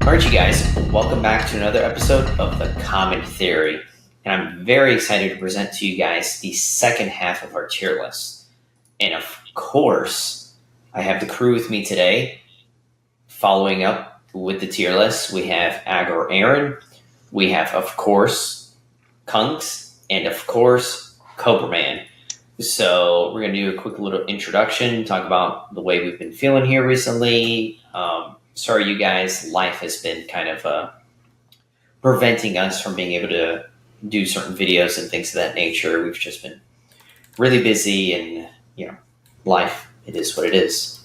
Alright, you guys, welcome back to another episode of The Common Theory. And I'm very excited to present to you guys the second half of our tier list. And of course, I have the crew with me today. Following up with the tier list, we have Agor Aaron, we have, of course, Kunks, and of course, Cobraman. So we're going to do a quick little introduction, talk about the way we've been feeling here recently. Sorry, you guys, life has been kind of preventing us from being able to do certain videos and things of that nature. We've just been really busy and, life, it is what it is.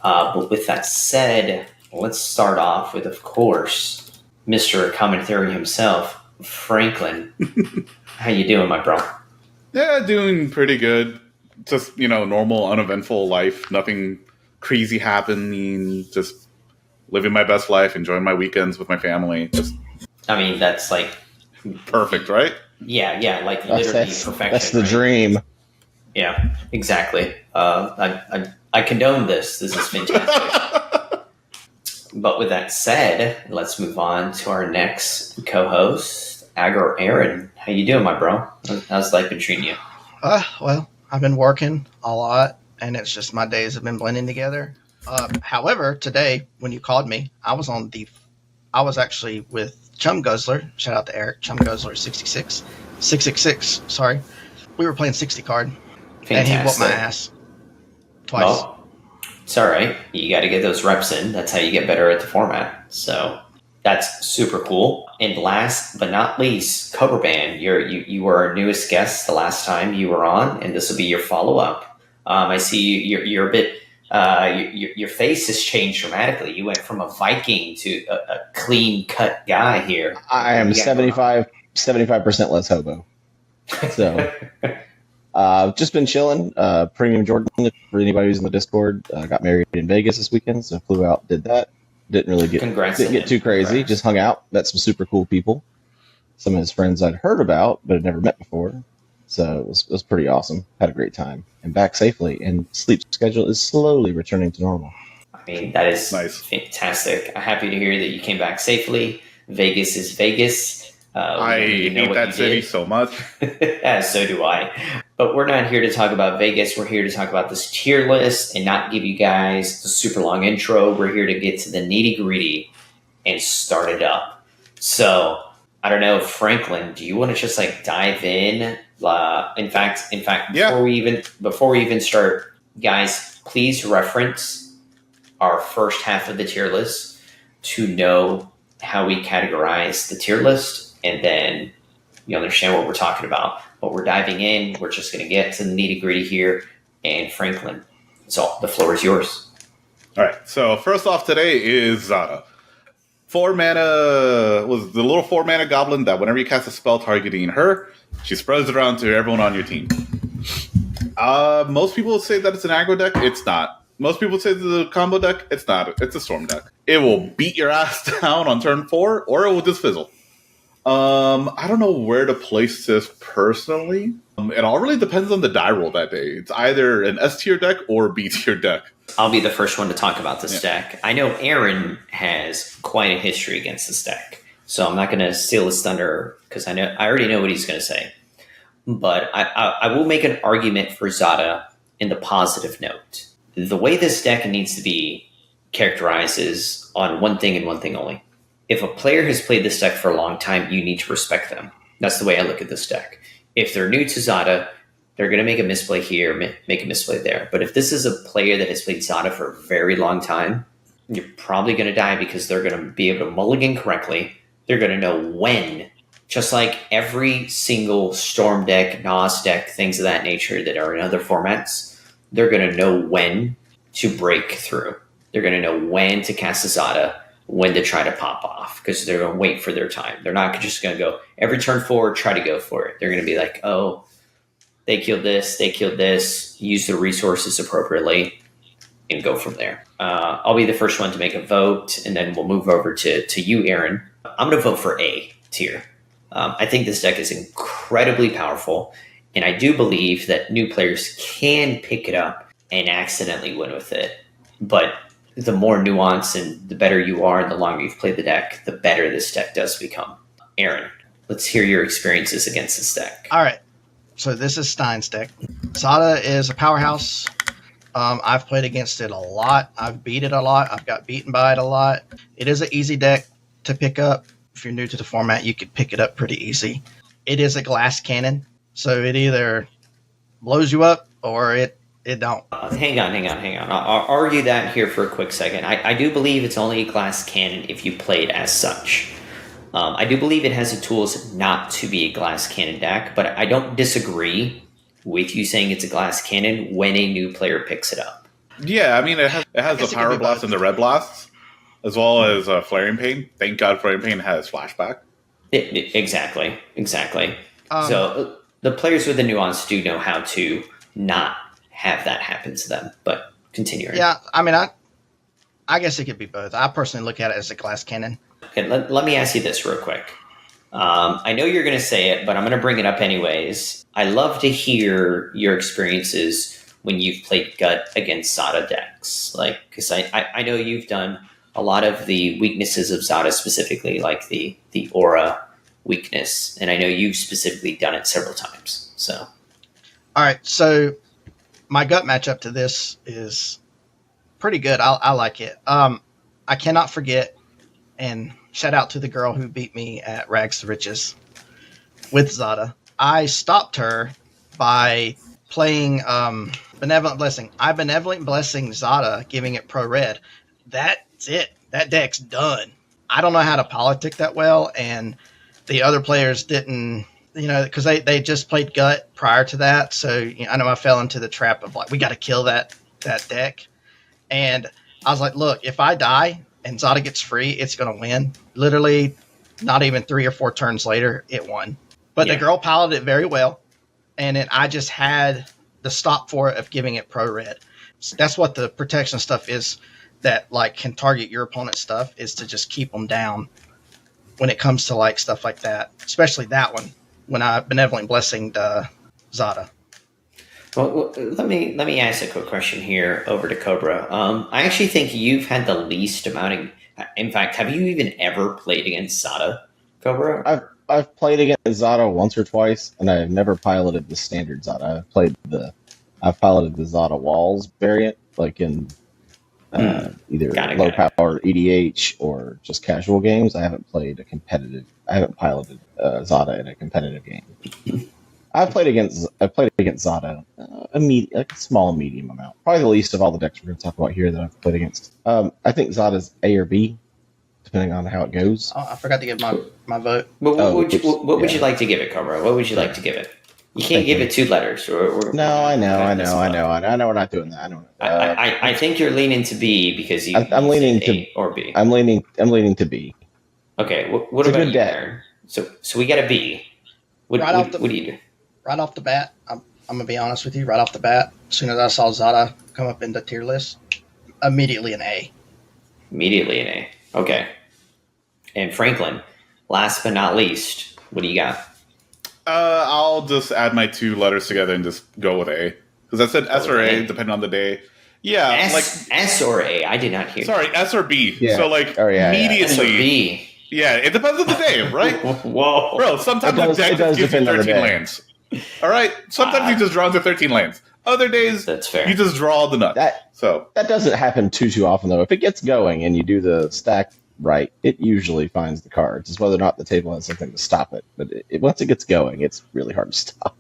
But with that said, let's start off with, of course, Mr. Common Theory himself, Franklin. How you doing, my bro? Yeah, doing pretty good. Just, normal, uneventful life. Nothing crazy happening. Just living my best life, enjoying my weekends with my family. That's like... perfect, right? Yeah, literally perfection. That's the right? dream. Yeah, exactly. I condone this. This is fantastic. But with that said, let's move on to our next co-host, Agor Aaron. How you doing, my bro? How's life been treating you? Well, I've been working a lot, and it's just my days have been blending together. However, today, when you called me, I was actually with Chum Guzzler. Shout out to Eric. Chum Guzzler 666, sorry. We were playing 60 card. Fantastic. And he whooped my ass. Twice. Well, it's all right. You got to get those reps in. That's how you get better at the format. So that's super cool. And last but not least, Cobraman, you were our newest guest the last time you were on, and this will be your follow-up. I see you're a bit... your face has changed dramatically. You went from a Viking to a clean-cut guy here. I am 75% less hobo. So, just been chilling. Premium Jordan, for anybody who's in the Discord, got married in Vegas this weekend, so flew out, did that. Didn't get too crazy. Congrats. Just hung out, met some super cool people. Some of his friends I'd heard about, but had never met before. So it was pretty awesome. Had a great time. And back safely. And sleep schedule is slowly returning to normal. That is nice. Fantastic. I'm happy to hear that you came back safely. Vegas is Vegas. I hate that city so much. So do I. But we're not here to talk about Vegas. We're here to talk about this tier list and not give you guys the super long intro. We're here to get to the nitty-gritty and start it up. So, I don't know, Franklin, do you want to just dive in? In fact, yeah. before we even start, guys, please reference our first half of the tier list to know how we categorize the tier list, and then you understand what we're talking about. But we're diving in. We're just going to get to the nitty gritty here. And Franklin, so the floor is yours. All right. So first off today is Zada. 4 mana was the little 4 mana goblin that whenever you cast a spell targeting her, she spreads it around to everyone on your team. Most people say that it's an aggro deck. It's not. Most people say the combo deck. It's not. It's a storm deck. It will beat your ass down on turn 4, or it will just fizzle. I don't know where to place this personally. It all really depends on the die roll that day. It's either an S tier deck or B tier deck. I'll be the first one to talk about this deck. I know Aaron has quite a history against this deck, so I'm not going to steal his thunder because I already know what he's going to say. But I will make an argument for Zada in the positive note. The way this deck needs to be characterized is on one thing and one thing only. If a player has played this deck for a long time, you need to respect them. That's the way I look at this deck. If they're new to Zada, they're going to make a misplay here, make a misplay there. But if this is a player that has played Zada for a very long time, you're probably going to die because they're going to be able to mulligan correctly. They're going to know when, just like every single Storm deck, Nas deck, things of that nature that are in other formats, they're going to know when to break through. They're going to know when to cast a Zada, when to try to pop off, because they're going to wait for their time. They're not just going to go every turn forward, try to go for it. They're going to be like, oh, they killed this, use the resources appropriately, and go from there. I'll be the first one to make a vote, and then we'll move over to you, Aaron. I'm going to vote for A tier. I think this deck is incredibly powerful, and I do believe that new players can pick it up and accidentally win with it. But the more nuanced and the better you are, and the longer you've played the deck, the better this deck does become. Aaron, let's hear your experiences against this deck. All right. So this is Stein's deck. Zada is a powerhouse. I've played against it a lot. I've beat it a lot. I've got beaten by it a lot. It is an easy deck to pick up. If you're new to the format, you could pick it up pretty easy. It is a glass cannon, so it either blows you up or it don't. Hang on. I'll argue that here for a quick second. I do believe it's only a glass cannon if you play it as such. I do believe it has the tools not to be a glass cannon deck, but I don't disagree with you saying it's a glass cannon when a new player picks it up. Yeah, I mean, it has the Power Blast and the Red Blasts, as well as Flaring Pain. Thank God Flaring Pain has Flashback. Exactly. So the players with the nuance do know how to not have that happen to them, but continuing. Yeah, I mean, I guess it could be both. I personally look at it as a glass cannon. Okay, let me ask you this real quick. I know you're going to say it, but I'm going to bring it up anyways. I love to hear your experiences when you've played Gut against Zada decks. Like, because I know you've done a lot of the weaknesses of Zada specifically, like the aura weakness, and I know you've specifically done it several times. So, all right, so my Gut matchup to this is pretty good. I like it. I cannot forget, and shout out to the girl who beat me at Rags to Riches with Zada. I stopped her by playing Benevolent Blessing. I Benevolent Blessing Zada, giving it pro red. That's it. That deck's done. I don't know how to politic that well, and the other players didn't, because they just played Gut prior to that. So I know I fell into the trap of like, we got to kill that deck. And I was like, look, if I die and Zada gets free, it's going to win. Literally, not even 3 or 4 turns later, it won. But the girl piloted it very well, and then I just had the stop for it of giving it pro red. So that's what the protection stuff is that like can target your opponent's stuff, is to just keep them down when it comes to like stuff like that. Especially that one when I Benevolent Blessing Zada. Well, let me ask a quick question here over to Cobra. I actually think you've had the least amount of. In fact, have you even ever played against Zada, Cobra? I've played against Zada once or twice, and I've never piloted the standard Zada. I've piloted the Zada Walls variant, like in either low power EDH or just casual games. I haven't piloted Zada in a competitive game. I've played against Zada a small medium amount. Probably the least of all the decks we're going to talk about here that I've played against. I think Zada's A or B, depending on how it goes. Oh, I forgot to give my vote. What would you like to give it, Cobra? What would you like to give it? You can't give it 2 letters. No, I know. We're not doing that. I think you're leaning to B because I'm leaning to A or B. I'm leaning to B. Okay. What about you, Aaron? So we got a B. What do you do? Right off the bat, I'm going to be honest with you. Right off the bat, as soon as I saw Zada come up in the tier list, immediately an A. Immediately an A. Okay. And Franklin, last but not least, what do you got? I'll just add my 2 letters together and just go with A. Because I said S or A, depending on the day. Yeah. S or A. I did not hear. Sorry, S or B. Yeah. So immediately. S or B. Yeah, it depends on the day, right? Whoa. Bro, sometimes the deck just gives you 13 lands. All right? Sometimes you just draw into 13 lands. Other days, that's fair. You just draw the nuts. That doesn't happen too often, though. If it gets going and you do the stack right, it usually finds the cards. It's whether or not the table has something to stop it. But once it gets going, it's really hard to stop.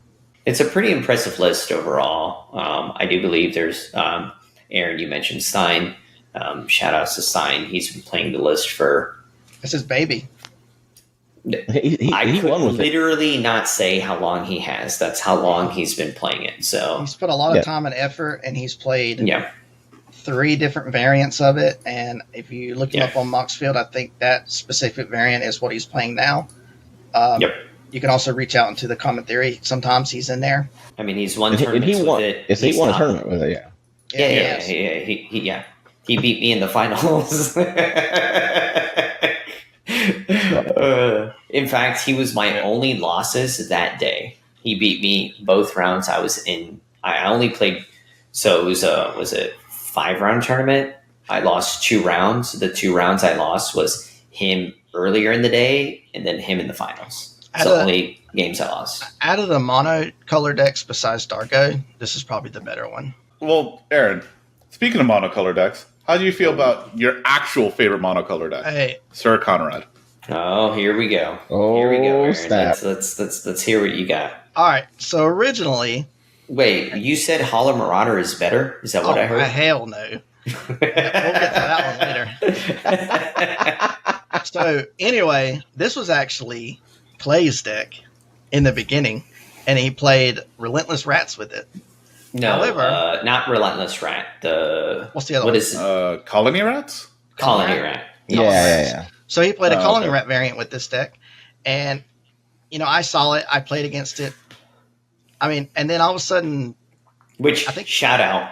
It's a pretty impressive list overall. I do believe there's, Aaron, you mentioned Stein. Shout outs to Stein. He's been playing the list for... It's his baby. I could literally not say how long he has. That's how long he's been playing it. So he's put a lot of time and effort, and he's played 3 different variants of it. And if you look him up on Moxfield, I think that specific variant is what he's playing now. You can also reach out into the Common Theory. Sometimes he's in there. I mean, he's won tournaments with it. He won a tournament with it, He beat me in the finals. In fact, he was my only losses that day. He beat me both rounds. I only played, so it was a 5-round tournament. I lost 2 rounds. The 2 rounds I lost was him earlier in the day and then him in the finals. It's the only games I lost. Out of the mono color decks besides Dargo, this is probably the better one. Well, Aaron, speaking of monocolor decks, how do you feel about your actual favorite monocolor deck? Hey, Syr Konrad. Oh, here we go. Oh, here we go, Aaron. snap. Let's hear what you got. all right. So originally, Wait, you said Hollow Marauder is better? Is that what I heard? Hell no. We'll get to that one later. So anyway, this was actually Clay's deck in the beginning, and he played Relentless Rats with it. No, However- not Relentless Rat. What's the other What one? is it? Colony Rats? Colony Rat. Yeah. So he played a Colony Okay. Rat variant with this deck, and I saw it. I played against it. I mean, and then all of a sudden, Which, I think- shout out,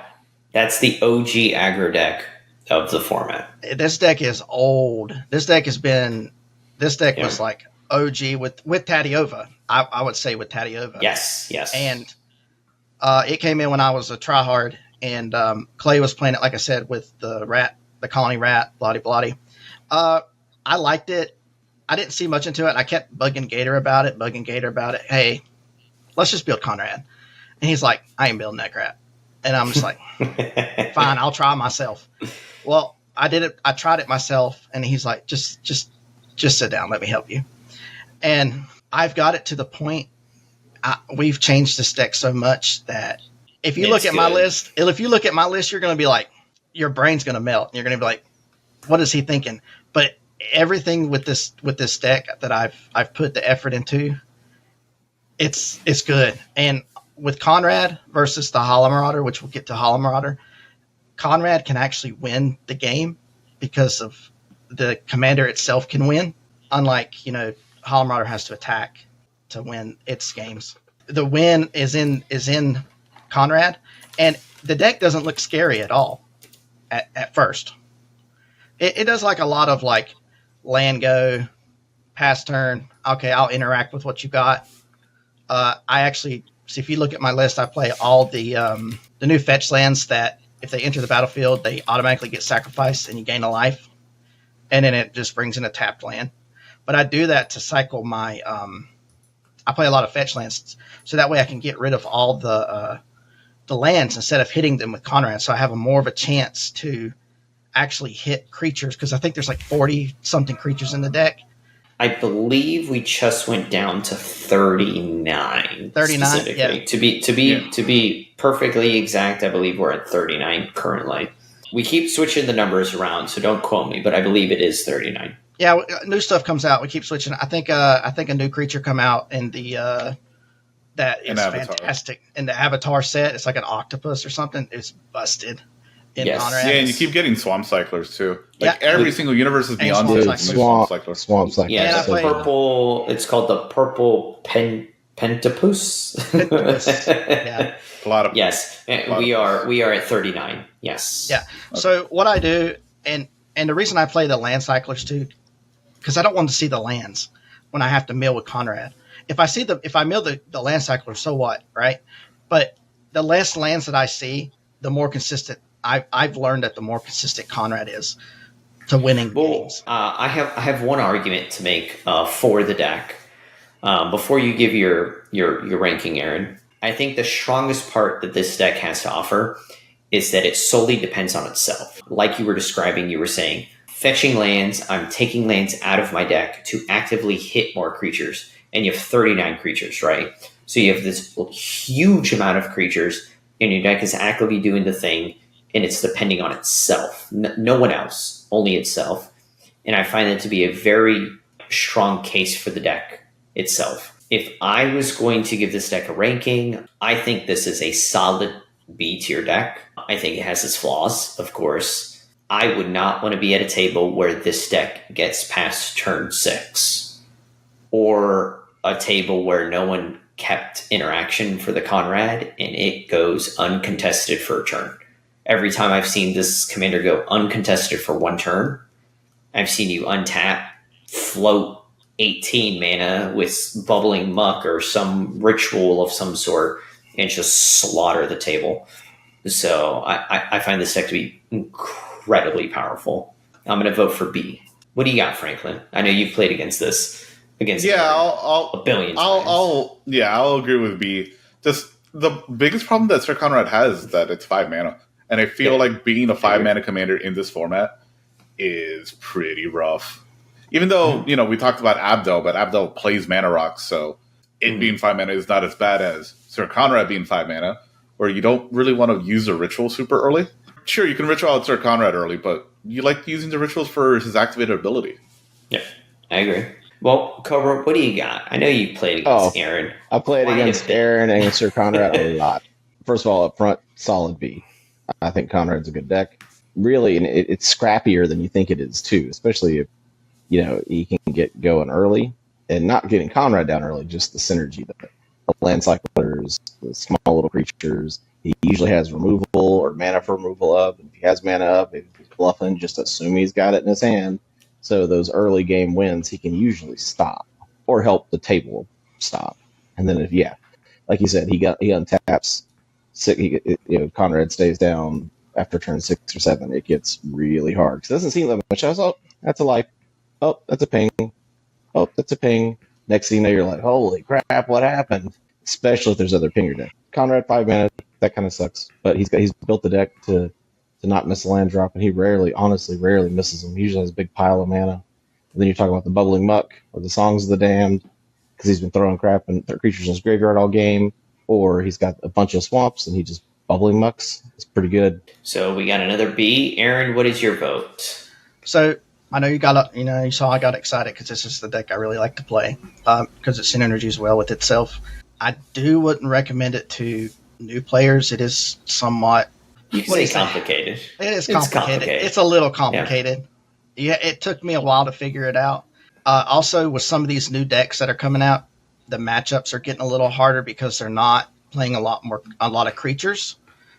that's the OG aggro deck of the format. this deck is old. This deck was Yeah. like OG with Tadiova. I would say with Tadiova. Yes. And it came in when I was a tryhard, and Clay was playing it, like I said, with the Colony Rat, bloody. I liked it. I didn't see much into it. I kept bugging Gator about it. Hey, let's just build Conrad. And he's like, I ain't building that crap. And I'm just like, fine, I'll try myself. Well, I did it. I tried it myself, and he's like, just sit down. Let me help you. And I've got it to the point. We've changed this deck so much that if you look at my list, you're going to be like, your brain's going to melt. You're going to be like, what is he thinking? But everything with this deck that I've put the effort into, it's good. And with Conrad versus the Hollow Marauder, which we'll get to Hollow Marauder, Conrad can actually win the game because of the commander itself can win. Unlike, Hollow Marauder has to attack to win its games. The win is in Conrad, and the deck doesn't look scary at all at first. It does like a lot of like land go, pass turn. Okay, I'll interact with what you got. I actually, so if you look at my list, I play all the new fetch lands that if they enter the battlefield, they automatically get sacrificed and you gain a life. And then it just brings in a tapped land. But I do that to cycle my, I play a lot of fetch lands. So that way I can get rid of all the lands instead of hitting them with Conrad. So I have more of a chance to actually hit creatures, because I think there's like 40 something creatures in the deck. I believe we just went down to 39. 39, specifically. yeah. To be perfectly exact, I believe we're at 39 currently. We keep switching the numbers around, so don't quote me, but I believe it is 39. Yeah, new stuff comes out. We keep switching. I think a new creature come out in the that is fantastic in the Avatar set. It's like an octopus or something. It's busted in Conrad. Yeah, and you keep getting Swamp Cyclers too. Like Yeah. every single universe is beyond Swamp this. Cyclers. Swamp Cycler. Yeah, And I it's play- purple. It's called the purple pentapus. Pentapus, yeah. Platypus. Yes, and we are at 39. Yes. Yeah. So what I do, and the reason I play the land cyclers too, because I don't want to see the lands when I have to mill with Conrad. If I mill the land cycler, so what, right? But the less lands that I see, the more consistent. I've learned that the more consistent Conrad is to winning games. I have one argument to make for the deck. Before you give your ranking, Aaron, I think the strongest part that this deck has to offer is that it solely depends on itself. Like you were describing, you were saying, fetching lands, I'm taking lands out of my deck to actively hit more creatures. And you have 39 creatures, right? So you have this huge amount of creatures, and your deck is actively doing the thing, and it's depending on itself. No one else, only itself. And I find that to be a very strong case for the deck itself. If I was going to give this deck a ranking, I think this is a solid B tier deck. I think it has its flaws, of course. I would not want to be at a table where this deck gets past turn 6, or a table where no one kept interaction for the Conrad and it goes uncontested for a turn. Every time I've seen this commander go uncontested for one turn, I've seen you untap, float 18 mana with Bubbling Muck or some ritual of some sort and just slaughter the table. So I find this deck to be incredibly powerful. I'm going to vote for B. What do you got, Franklin? I know you've played against this. I'll a billion times. I'll agree with B. Just the biggest problem that Syr Konrad has is that it's 5 mana. And I feel like being a 5 mana commander in this format is pretty rough. Even though, we talked about Abdel, but Abdel plays mana rocks, so it being 5 mana is not as bad as Syr Konrad being 5 mana, where you don't really want to use a ritual super early. Sure, you can ritual out Syr Konrad early, but you like using the rituals for his activated ability. Yeah, I agree. Well, Cobra, what do you got? I know you played against Aaron. I played against Aaron and Syr Konrad a lot. First of all, up front, solid B. I think Konrad's a good deck. Really, and it's scrappier than you think it is, too, especially if, he can get going early. And not getting Konrad down early, just the synergy. The land cyclers, the small little creatures. He usually has removal or mana for removal up. If he has mana up, if he's bluffing, just assume he's got it in his hand. So those early game wins, he can usually stop or help the table stop. And then like you said, he untaps. Konrad stays down after turn 6 or 7. It gets really hard because it doesn't seem that much. That's a life. Oh, that's a ping. Oh, that's a ping. Next thing you know, you're like, holy crap, what happened? Especially if there's other pinger deck. Konrad 5 mana, that kind of sucks. But he's built the deck to not miss a land drop, and he honestly rarely misses them. He usually has a big pile of mana. And then you talk about the Bubbling Muck or the Songs of the Damned, because he's been throwing crap and creatures in his graveyard all game, or he's got a bunch of swamps and he just Bubbling Mucks. It's pretty good. So we got another B. Aaron, what is your vote? So I know you saw I got excited because this is the deck I really like to play because it synergies well with itself. I wouldn't recommend it to new players. It is somewhat... You can say complicated. It is complicated. It's a little complicated. Yeah, it took me a while to figure it out. Also, with some of these new decks that are coming out, the matchups are getting a little harder because they're not playing a lot of creatures.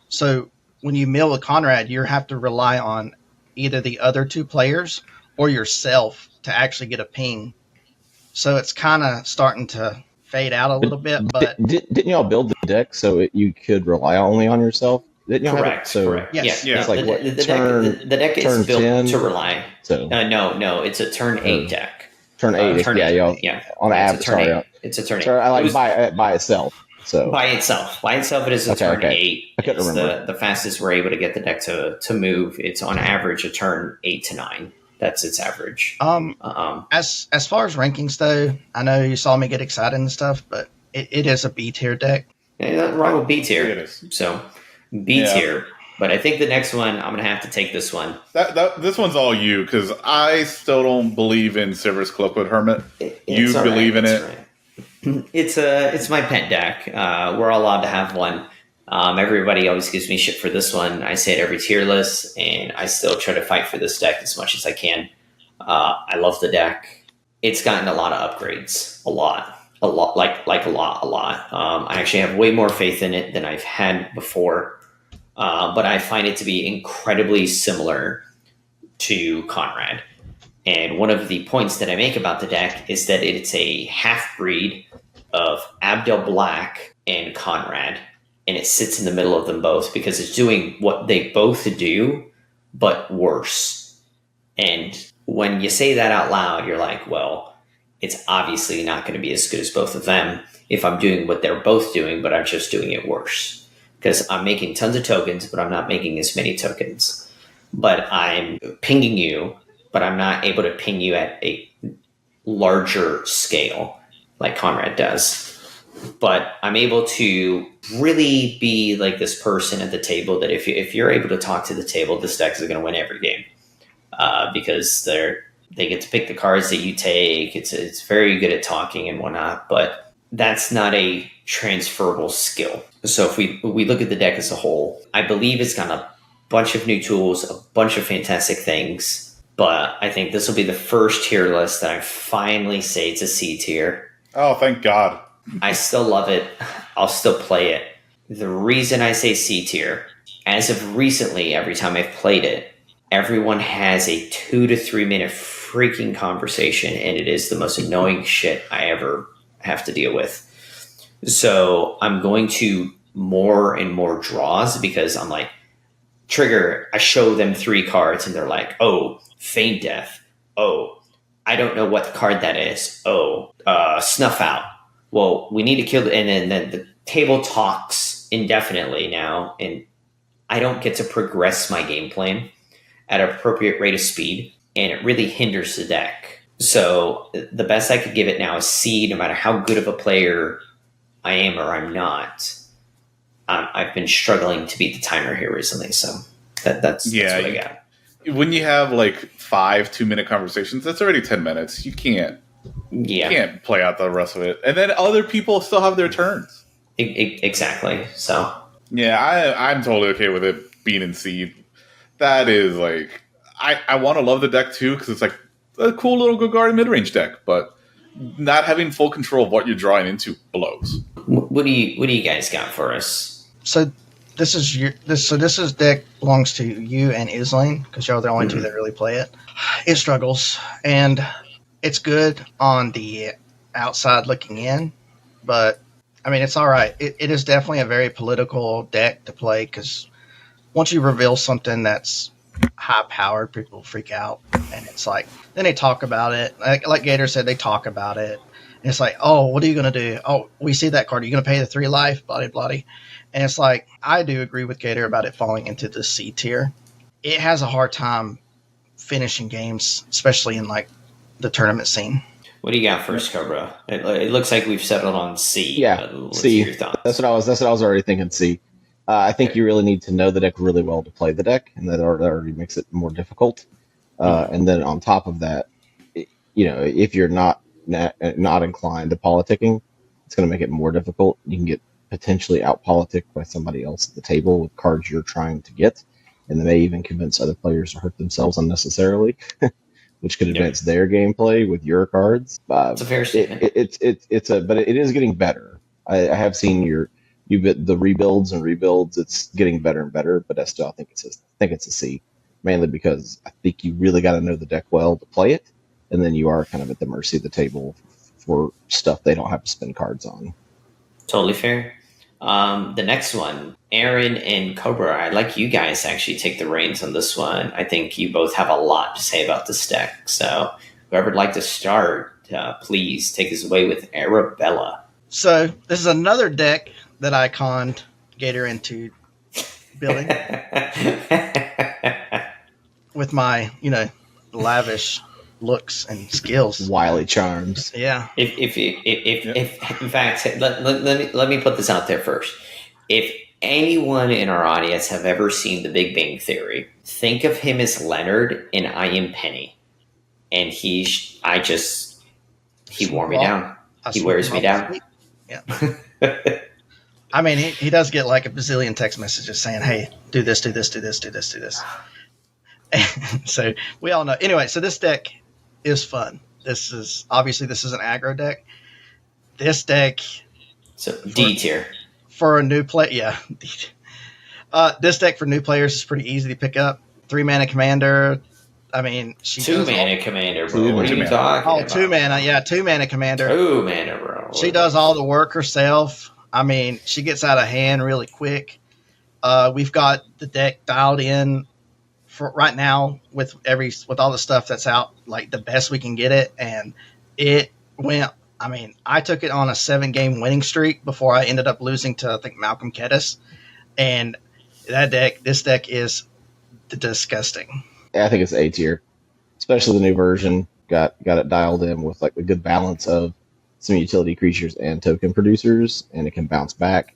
So when you mill with Konrad, you have to rely on either the other two players or yourself to actually get a ping. So it's kind of starting to fade out a little bit. But didn't y'all build the deck so you could rely only on yourself? Correct. Yes. It's like the deck is built 10? to rely. So no, it's a turn 8 deck. Turn 8, y'all. On average, it's a turn 8. Sorry, I like by itself. So by itself, it is a turn 8. I couldn't remember. The fastest we're able to get the deck to move. It's on average a turn 8 to 9. That's its average. As far as rankings though, I know you saw me get excited and stuff, but it is a B tier deck. Yeah, nothing wrong with B tier. It is. So B tier. But I think the next one, I'm going to have to take this one. This one's all you, because I still don't believe in Sivriss Cloakwood Hermit. You believe in it. Right. It's my pet deck. We're all allowed to have one. Everybody always gives me shit for this one. I say it every tier list, and I still try to fight for this deck as much as I can. I love the deck. It's gotten a lot of upgrades. A lot. I actually have way more faith in it than I've had before. But I find it to be incredibly similar to Konrad. And one of the points that I make about the deck is that it's a half-breed of Abdel Black and Konrad. And it sits in the middle of them both because it's doing what they both do, but worse. And when you say that out loud, you're like, well, it's obviously not going to be as good as both of them if I'm doing what they're both doing, but I'm just doing it worse. Because I'm making tons of tokens, but I'm not making as many tokens. But I'm pinging you, but I'm not able to ping you at a larger scale like Konrad does. But I'm able to really be like this person at the table that if you're able to talk to the table, this deck is going to win every game. Because they get to pick the cards that you take. It's very good at talking and whatnot, but that's not a transferable skill. So if we look at the deck as a whole, I believe it's got a bunch of new tools, a bunch of fantastic things, but I think this will be the first tier list that I finally say it's a C tier. Oh, thank God. I still love it. I'll still play it. The reason I say C tier, as of recently, every time I've played it, everyone has a 2 to 3 minute freaking conversation, and it is the most annoying shit I ever have to deal with. So I'm going to more and more draws because I'm like, trigger, I show them 3 cards and they're like, oh, Feign Death. Oh, I don't know what card that is. Oh, Snuff Out. Well, we need to kill and then the table talks indefinitely now, and I don't get to progress my game plan at an appropriate rate of speed, and it really hinders the deck. So the best I could give it now is C, no matter how good of a player I am or I'm not. I've been struggling to beat the timer here recently, so that's what I got. When you have like 5 2-minute conversations, that's already 10 minutes. You can't play out the rest of it. And then other people still have their turns. Exactly. So yeah, I'm totally okay with it being in C. That is like, I want to love the deck too, because it's like a cool little Golgari mid-range deck, but not having full control of what you're drawing into blows. What do you guys got for us? So this deck belongs to you and Islane, because y'all are the only two that really play it. It struggles, and it's good on the outside looking in, but I mean, it's all right. It is definitely a very political deck to play, because once you reveal something that's high powered, people freak out, and it's like, then they talk about it. Like Gator said, they talk about it. And it's like, oh, what are you going to do? Oh, we see that card. Are you going to pay the 3 life? Bloody, bloody. And it's like, I do agree with Gator about it falling into the C tier. It has a hard time finishing games, especially in like the tournament scene. What do you got first, Cobra? It looks like we've settled on C. Yeah, C. Your thoughts? That's what I was already thinking. C. I think you really need to know the deck really well to play the deck, and that already makes it more difficult. And then on top of that, if you're not inclined to politicking, it's going to make it more difficult. You can get potentially out-politicked by somebody else at the table with cards you're trying to get, and they may even convince other players to hurt themselves unnecessarily, which could advance their gameplay with your cards. It's a fair statement. But it is getting better. I have seen the rebuilds. It's getting better and better, but I still think it's a C, mainly because I think you really got to know the deck well to play it, and then you are kind of at the mercy of the table for stuff they don't have to spend cards on. Totally fair. The next one, Erin and Cobra, I'd like you guys to actually take the reins on this one. I think you both have a lot to say about this deck. So whoever would like to start, please take us away with Arabella. So this is another deck that I conned Gator into building with my, lavish looks and skills, wily charms. Yeah. If in fact, let me put this out there first. If anyone in our audience have ever seen The Big Bang Theory, think of him as Leonard and I am Penny, and he wore me down. He wears me down. Yeah. I mean, he does get like a bazillion text messages saying, "Hey, do this, do this, do this, do this, do this." So we all know. Anyway, so this deck is fun. This is an aggro deck. This deck, so D tier for a new play. Yeah, this deck for new players is pretty easy to pick up. 3-mana commander. I mean, she 2-mana commander, bro. What are you talking about? 2-mana. Yeah, 2-mana commander. 2-mana, bro. She does all the work herself. I mean, she gets out of hand really quick. We've got the deck dialed in for right now with all the stuff that's out, like the best we can get it, and it went. I mean, I took it on a 7-game winning streak before I ended up losing to, I think, Malcolm Kediss, and this deck is disgusting. I think it's A tier, especially the new version. Got it dialed in with like a good balance of some utility creatures and token producers, and it can bounce back.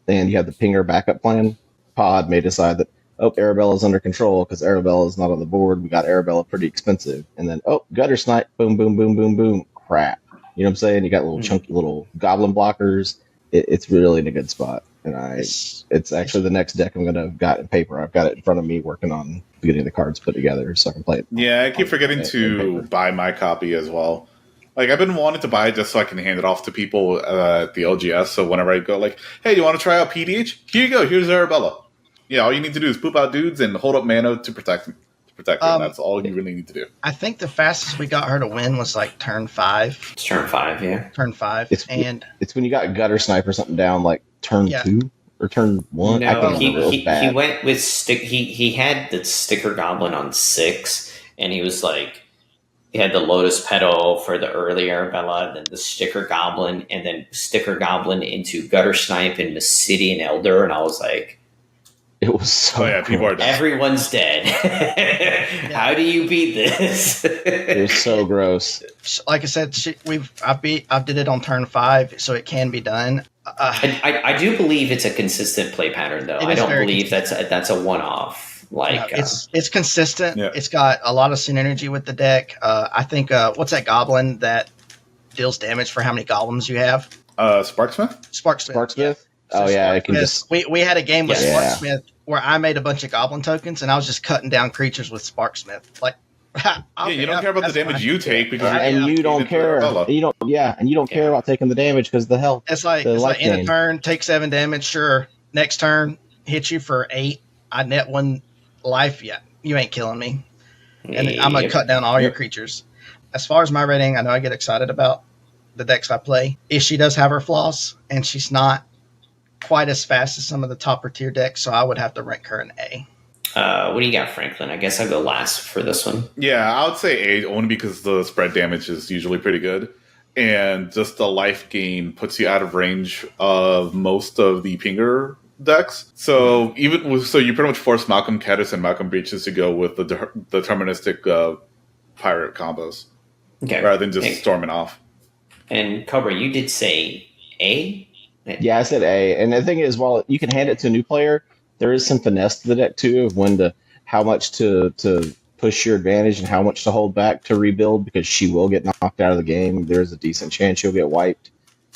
Then you have the pinger backup plan. Pod may decide that, Arabella's under control because Arabella's not on the board. We got Arabella pretty expensive. And then, Gutter Snipe, boom, boom, boom, boom, boom, crap. You know what I'm saying? You got little chunky little goblin blockers. It's really in a good spot. And it's actually the next deck I'm going to have got in paper. I've got it in front of me working on getting the cards put together so I can play it. Yeah, I keep forgetting to buy my copy as well. Like, I've been wanting to buy it just so I can hand it off to people at the LGS. So whenever I go, like, hey, you want to try out PDH? Here you go. Here's Arabella. Yeah, all you need to do is poop out dudes and hold up mana to protect them. That's all you really need to do. I think the fastest we got her to win was like turn 5. It's turn 5, yeah. Turn 5. It's when you got Gutter Snipe or something down like turn 2 or turn 1. I can't remember. It was he bad. went with he had the sticker goblin on 6, and he was like, he had the lotus petal for the early Arabella, then the sticker goblin, and then sticker goblin into gutter snipe and Mesidian Elder, and I was like, It was so. Oh yeah, people are dead. everyone's dead. How do you beat this? It was so gross. Like I said, I did it on turn 5, so it can be done. I do believe it's a consistent play pattern, though. I don't believe that's a one-off. Like it's consistent. Yeah. It's got a lot of synergy with the deck. I think what's that goblin that deals damage for how many goblins you have? Sparksmith? Sparksmith. Oh yeah, it can Sparksmith. just. We had a game with Yeah. Sparksmith where I made a bunch of goblin tokens and I was just cutting down creatures with Sparksmith. Like, You don't care about the damage you take because And you don't care. You don't care about taking the damage because the health. It's like in a turn, take 7 damage. Sure. Next turn, hit you for 8. I net 1 life. Yeah, you ain't killing me. And I'm gonna cut down all your creatures. As far as my rating, I know I get excited about the decks I play. She does have her flaws, and she's not quite as fast as some of the topper tier decks, so I would have to rank her an A. what do you got, Franklin? I guess I'll go last for this one. Yeah, I would say A only because the spread damage is usually pretty good. And just the life gain puts you out of range of most of the pinger decks. So you pretty much force Malcolm Kediss and Malcolm Breaches to go with the deterministic pirate combos. Okay. Rather than just storming off. And Cobra, you did say A? Yeah, I said A. And the thing is, while you can hand it to a new player, there is some finesse to the deck too of how much to push your advantage and how much to hold back to rebuild, because she will get knocked out of the game. There's a decent chance she'll get wiped.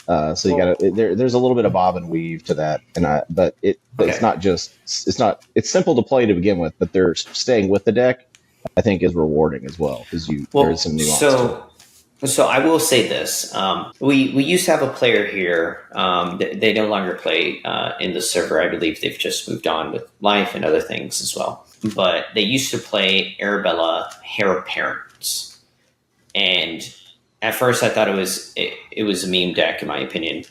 So you gotta there's a little bit of bob and weave to that, but it's not just it's simple to play to begin with, but they're staying with the deck, I think, is rewarding as well because there is some nuance to it. So I will say this: we used to have a player here. They no longer play in the server. I believe they've just moved on with life and other things as well. But they used to play Arabella Heir Apparents, and at first I thought it was a meme deck. In my opinion,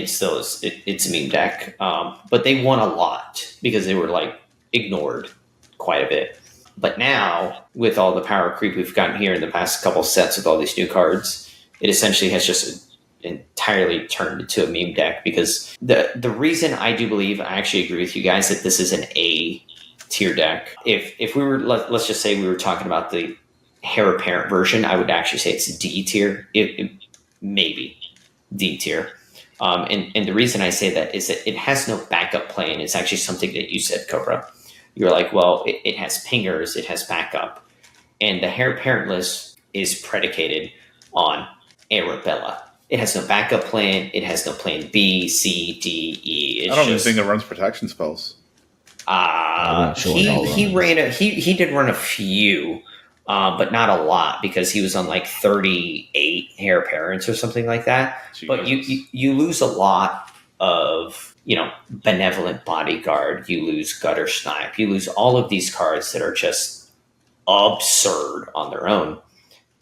still is it's a meme deck. But they won a lot because they were like ignored quite a bit. But now, with all the power creep we've gotten here in the past couple sets with all these new cards, it essentially has just entirely turned into a meme deck. Because the reason I do believe, I actually agree with you guys, that this is an A tier deck. If we were, let's just say we were talking about the Heir Apparent version, I would actually say it's D tier. Maybe D tier. And the reason I say that is that it has no backup play, and it's actually something that you said, Cobra. You're like, well, it has pingers, it has backup. And the Heir Apparent list is predicated on Arabella. It has no backup plan. It has no plan B, C, D, E. I don't even think it runs protection spells. He did run a few, but not a lot because he was on like 38 Heir Apparents or something like that. Jesus. But you lose a lot of, Benevolent Bodyguard, you lose Gutter Snipe, you lose all of these cards that are just absurd on their own.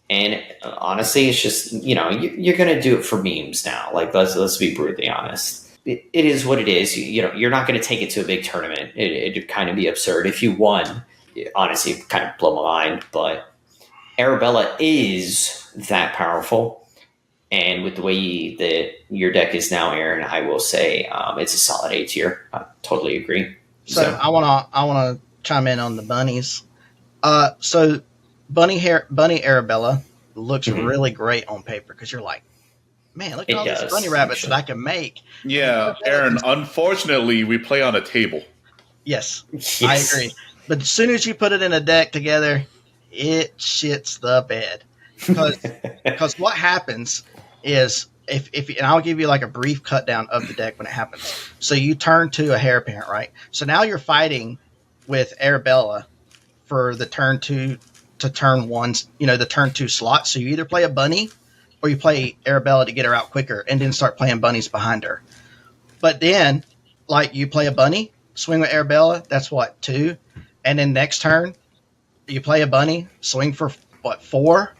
And honestly, it's just, you're going to do it for memes now. Like, let's be brutally honest. It is what it is. You're not going to take it to a big tournament. It'd kind of be absurd. If you won, honestly, it'd kind of blow my mind. But Arabella is that powerful. And with the way that your deck is now, Aaron, I will say it's a solid A tier. I totally agree. So I wanna chime in on the bunnies. So bunny Arabella looks really great on paper because you're like, man, look at all these bunny rabbits that I can make. Yeah, Aaron. Unfortunately, we play on a table. Yes, I agree. But as soon as you put it in a deck together, it shits the bed because what happens is if and I'll give you like a brief cut down of the deck when it happens. So you turn to a Heir Apparent, right? So now you're fighting with Arabella for the turn 2 to turn 1, the turn 2 slot. So you either play a bunny or you play Arabella to get her out quicker and then start playing bunnies behind her. But then, like, you play a bunny, swing with Arabella, that's what, 2? And then next turn, you play a bunny, swing for, 4?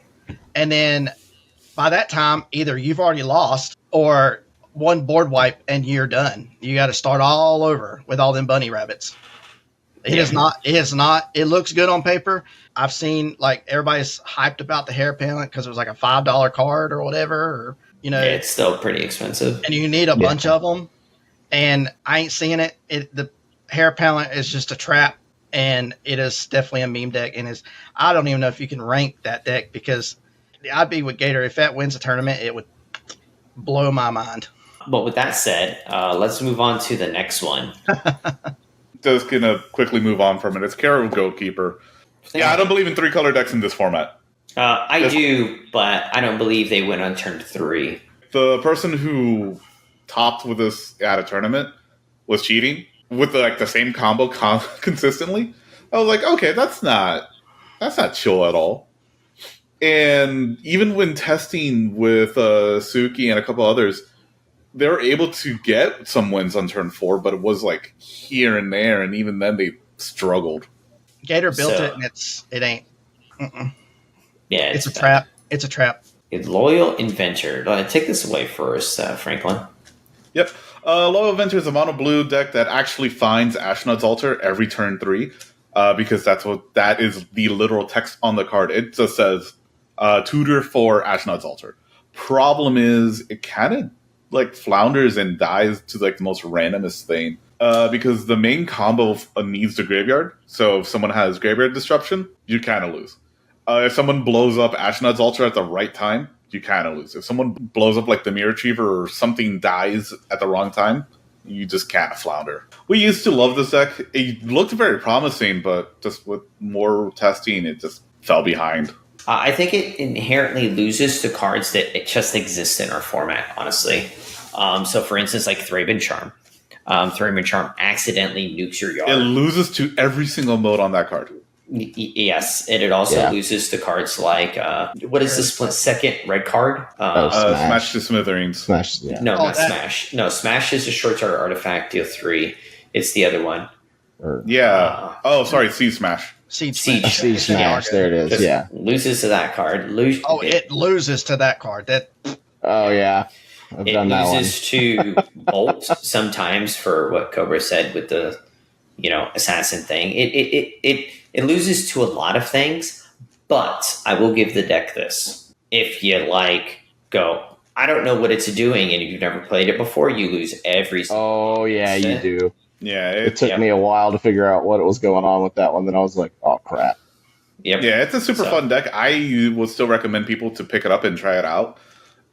And then by that time, either you've already lost or one board wipe and you're done. You got to start all over with all them bunny rabbits. It is not. It is not. It looks good on paper. I've seen like everybody's hyped about the hair pellet because it was like a $5 card or whatever. Or it's still pretty expensive, and you need a bunch of them. And I ain't seeing it. The hair pellet is just a trap, and it is definitely a meme deck. And I don't even know if you can rank that deck because I'd be with Gator if that wins a tournament. It would blow my mind. But with that said, let's move on to the next one. Just gonna quickly move on from it. It's Kheru Goldkeeper. Yeah, I don't believe in 3-color decks in this format. I do, but I don't believe they win on turn 3. The person who topped with this at a tournament was cheating with the same combo consistently. I was like, okay, that's not chill at all. And even when testing with Suki and a couple others, they were able to get some wins on turn 4, but it was like here and there, and even then they struggled. Gator built it, and it ain't. Yeah, it's a trap. It's a trap. Loyal Inventor. Take this away first, Franklin. Yep. Loyal Inventor is a mono blue deck that actually finds Ashnod's Altar every turn 3, because that is the literal text on the card. It just says tutor for Ashnod's Altar. Problem is, it kind of flounders and dies to the most randomest thing. Because the main combo needs the graveyard. So if someone has graveyard disruption, you kind of lose. If someone blows up Ashnod's Altar at the right time, you kind of lose. If someone blows up the Mirror Retriever or something dies at the wrong time, you just kind of flounder. We used to love this deck. It looked very promising, but just with more testing, it just fell behind. I think it inherently loses to cards that it just exist in our format, honestly. So, for instance, Thraben Charm. Thraben Charm accidentally nukes your yard. It loses to every single mode on that card. Yes, and it also loses to cards like, what is the split second red card? Smash to Smithereens. Smash, yeah. No, not Smash. No, Smash is a short target artifact, deal 3. It's the other one. Siege Smash. Siege Smash. There it is. Just loses to that card. It loses to that card. I've done that one. It loses to Bolt sometimes for what Cobra said with the assassin thing. It loses to a lot of things, but I will give the deck this. If you go, I don't know what it's doing, and you've never played it before, you lose every single you do. Yeah, it took me a while to figure out what was going on with that one. Then I was like, oh crap. Yep. Yeah, it's a super fun deck. I would still recommend people to pick it up and try it out.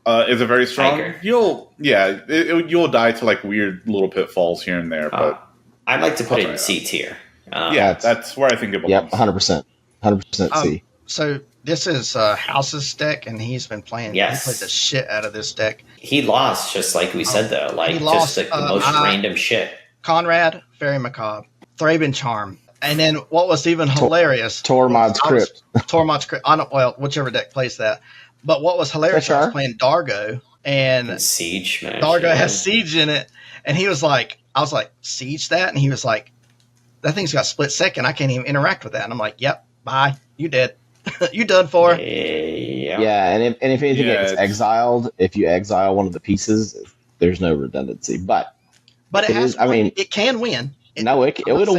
Is it very strong? You'll die to weird little pitfalls here and there, but I'd like to put it in C tier. That's where I think it belongs. Yep, 100% C. So this is House's deck, and he's been playing. Yes. He played the shit out of this deck. He lost, just like we said, though. He lost the most random shit. Conrad, Very Macabre, Thraben Charm, and then what was even hilarious? Tormod's Crypt. Tormod's Crypt. Whichever deck plays that. But what was hilarious, I was playing Dargo, and Siege, man. Dargo has Siege in it, and he was like, I was like, Siege that? And he was like, that thing's got split second. I can't even interact with that. And I'm like, yep, bye. You dead. You done for. Yeah, and if anything gets exiled, if you exile one of the pieces, there's no redundancy. But it has. It can win. It'll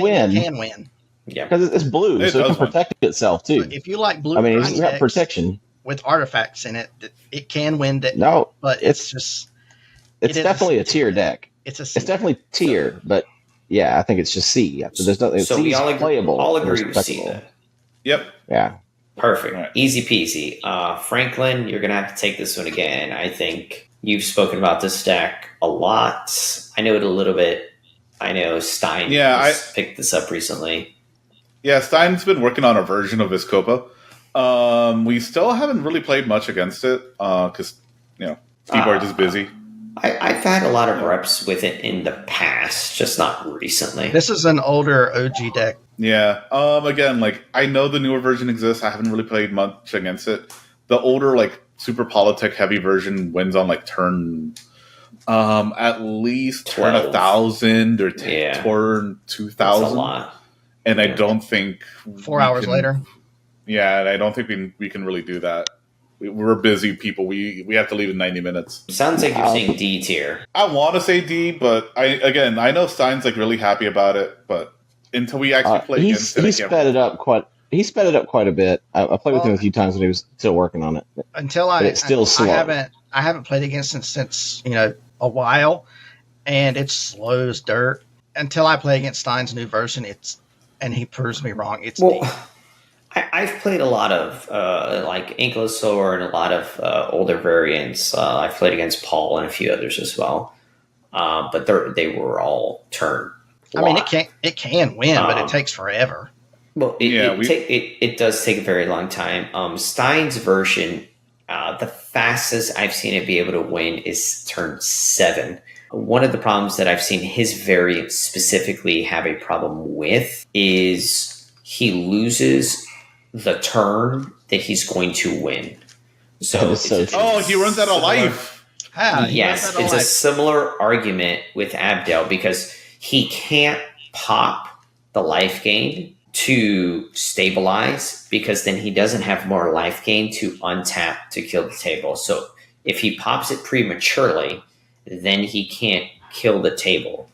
win. It can win. Yeah, because it's blue, so it can protect itself too. But if you like blue, it's got protection with artifacts in it. It can win. But it's definitely a tier deck. It's a C. It's definitely tier, but I think it's just C. There's nothing. So we all playable. All agree with C then. Yep. Yeah. Perfect. Right. Easy peasy. Franklin, you're gonna have to take this one again. I think you've spoken about this deck a lot. I know it a little bit. I know Stein picked this up recently. Yeah, Stein's been working on a version of Vizkopa. We still haven't really played much against it because people are just busy. I've had a lot of reps with it in the past, just not recently. This is an older OG deck. Yeah. Again, I know the newer version exists. I haven't really played much against it. The older, super politic heavy version wins on turn at least 12. Turn 1,000 or turn 2,000. That's a lot. And I don't think 4 hours later. Yeah, and I don't think we can really do that. We're busy people. We have to leave in 90 minutes. Sounds like you're saying D tier. I want to say D, but I know Stein's like really happy about it, but until we actually play against it, he sped it up quite. He sped it up quite a bit. I played with him a few times when he was still working on it. But it's still slow. I haven't played against him since a while, and it's slow as dirt. Until I play against Stein's new version, and he proves me wrong. It's D. I've played a lot of like Ankylosaur and a lot of older variants. I've played against Paul and a few others as well, but they were all turn. I mean, it can win, but it takes forever. Well, it does take a very long time. Stein's version, the fastest I've seen it be able to win is turn 7. One of the problems that I've seen his variant specifically have a problem with is he loses the turn that he's going to win. So he runs out of life. Yes, it's a similar argument with Abdel because he can't pop the life gain to stabilize because then he doesn't have more life gain to untap to kill the table. So if he pops it prematurely, then he can't kill the table.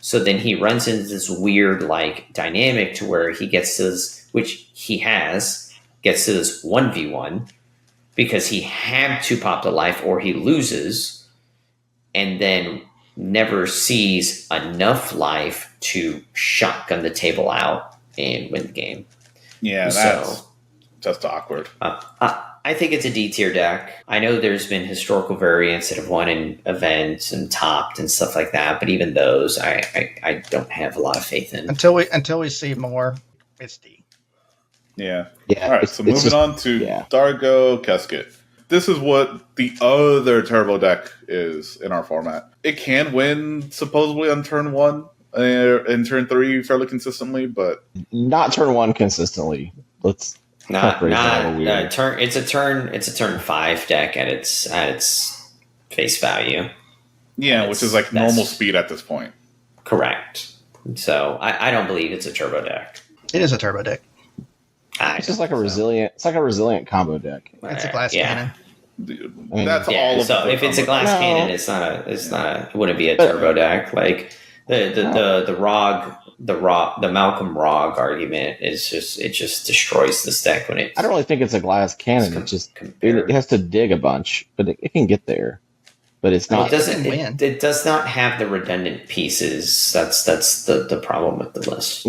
So then he runs into this weird like dynamic to where he gets to this, which he gets to this 1v1 because he had to pop the life or he loses and then never sees enough life to shotgun the table out and win the game. Yeah, that's just awkward. I think it's a D tier deck. I know there's been historical variants that have won in events and topped and stuff like that, but even those, I don't have a lot of faith in. Until we see more, it's D. Yeah. All right. So moving on to Dargo Keskit. This is what the other turbo deck is in our format. It can win supposedly on turn 1 and turn 3 fairly consistently, but not turn 1 consistently. Let's not turn. It's a turn 5 deck at its face value. Yeah, which is like normal speed at this point. Correct. So I don't believe it's a turbo deck. It is a turbo deck. It's just like a resilient. It's like a resilient combo deck. It's a glass cannon. Dude, that's all. So if it's a glass cannon, it's not. It wouldn't be a turbo deck. Like the Malcolm Rog argument is just destroys this deck when it. I don't really think it's a glass cannon. It has to dig a bunch, but it can get there. But it's not. It does not have the redundant pieces. That's the problem with the list.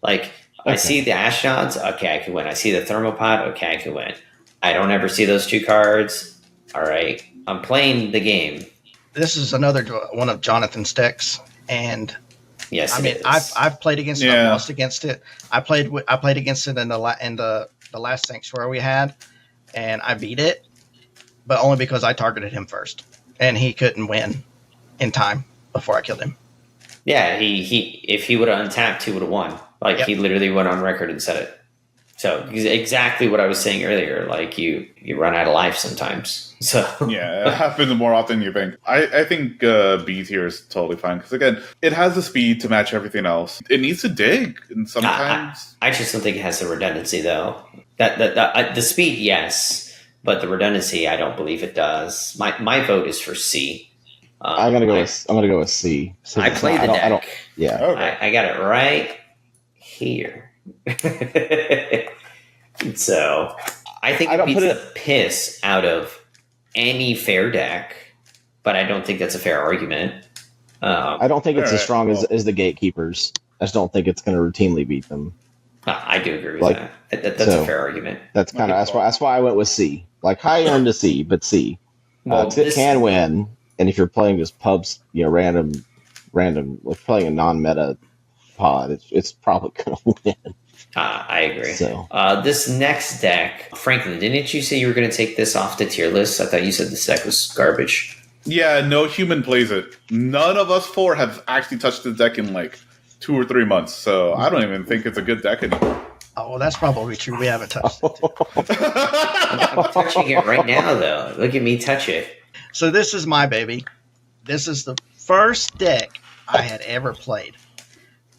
Like. Okay. I see the Ashnod's, okay, I can win. I see the Thermopod, okay, I can win. I don't ever see those 2 cards. All right, I'm playing the game. This is another one of Jonathan's decks, and yes, I've played against it. I lost against it. I played against it in the last Sanctuary we had, and I beat it, but only because I targeted him first, and he couldn't win in time before I killed him. Yeah, he if he would have untapped, he would have won. Like, he literally went on record and said it. So, exactly what I was saying earlier. Like, you run out of life sometimes. So yeah, it happens more often than you think. I think B tier is totally fine. Because, again, it has the speed to match everything else. It needs to dig. And sometimes... I just don't think it has the redundancy, though. The speed, yes. But the redundancy, I don't believe it does. My vote is for C. I'm gonna go with C. I played the deck. Okay. I got it right here. So I think it beats the piss out of any fair deck, but I don't think that's a fair argument. I don't think it's as strong as the Gatekeepers. I just don't think it's going to routinely beat them. I do agree with that. That's a fair argument. That's kind of that's why I went with C. Like high end to C, but C. It can win, and if you're playing just pubs, random, like playing a non-meta pod, it's probably going to win. I agree. So this next deck, Franklin, didn't you say you were going to take this off the tier list? I thought you said this deck was garbage. Yeah, no human plays it. None of us 4 have actually touched the deck in like 2 or 3 months, so I don't even think it's a good deck anymore. Oh, well, that's probably true. We haven't touched it. I'm touching it right now, though. Look at me touch it. So this is my baby. This is the first deck I had ever played.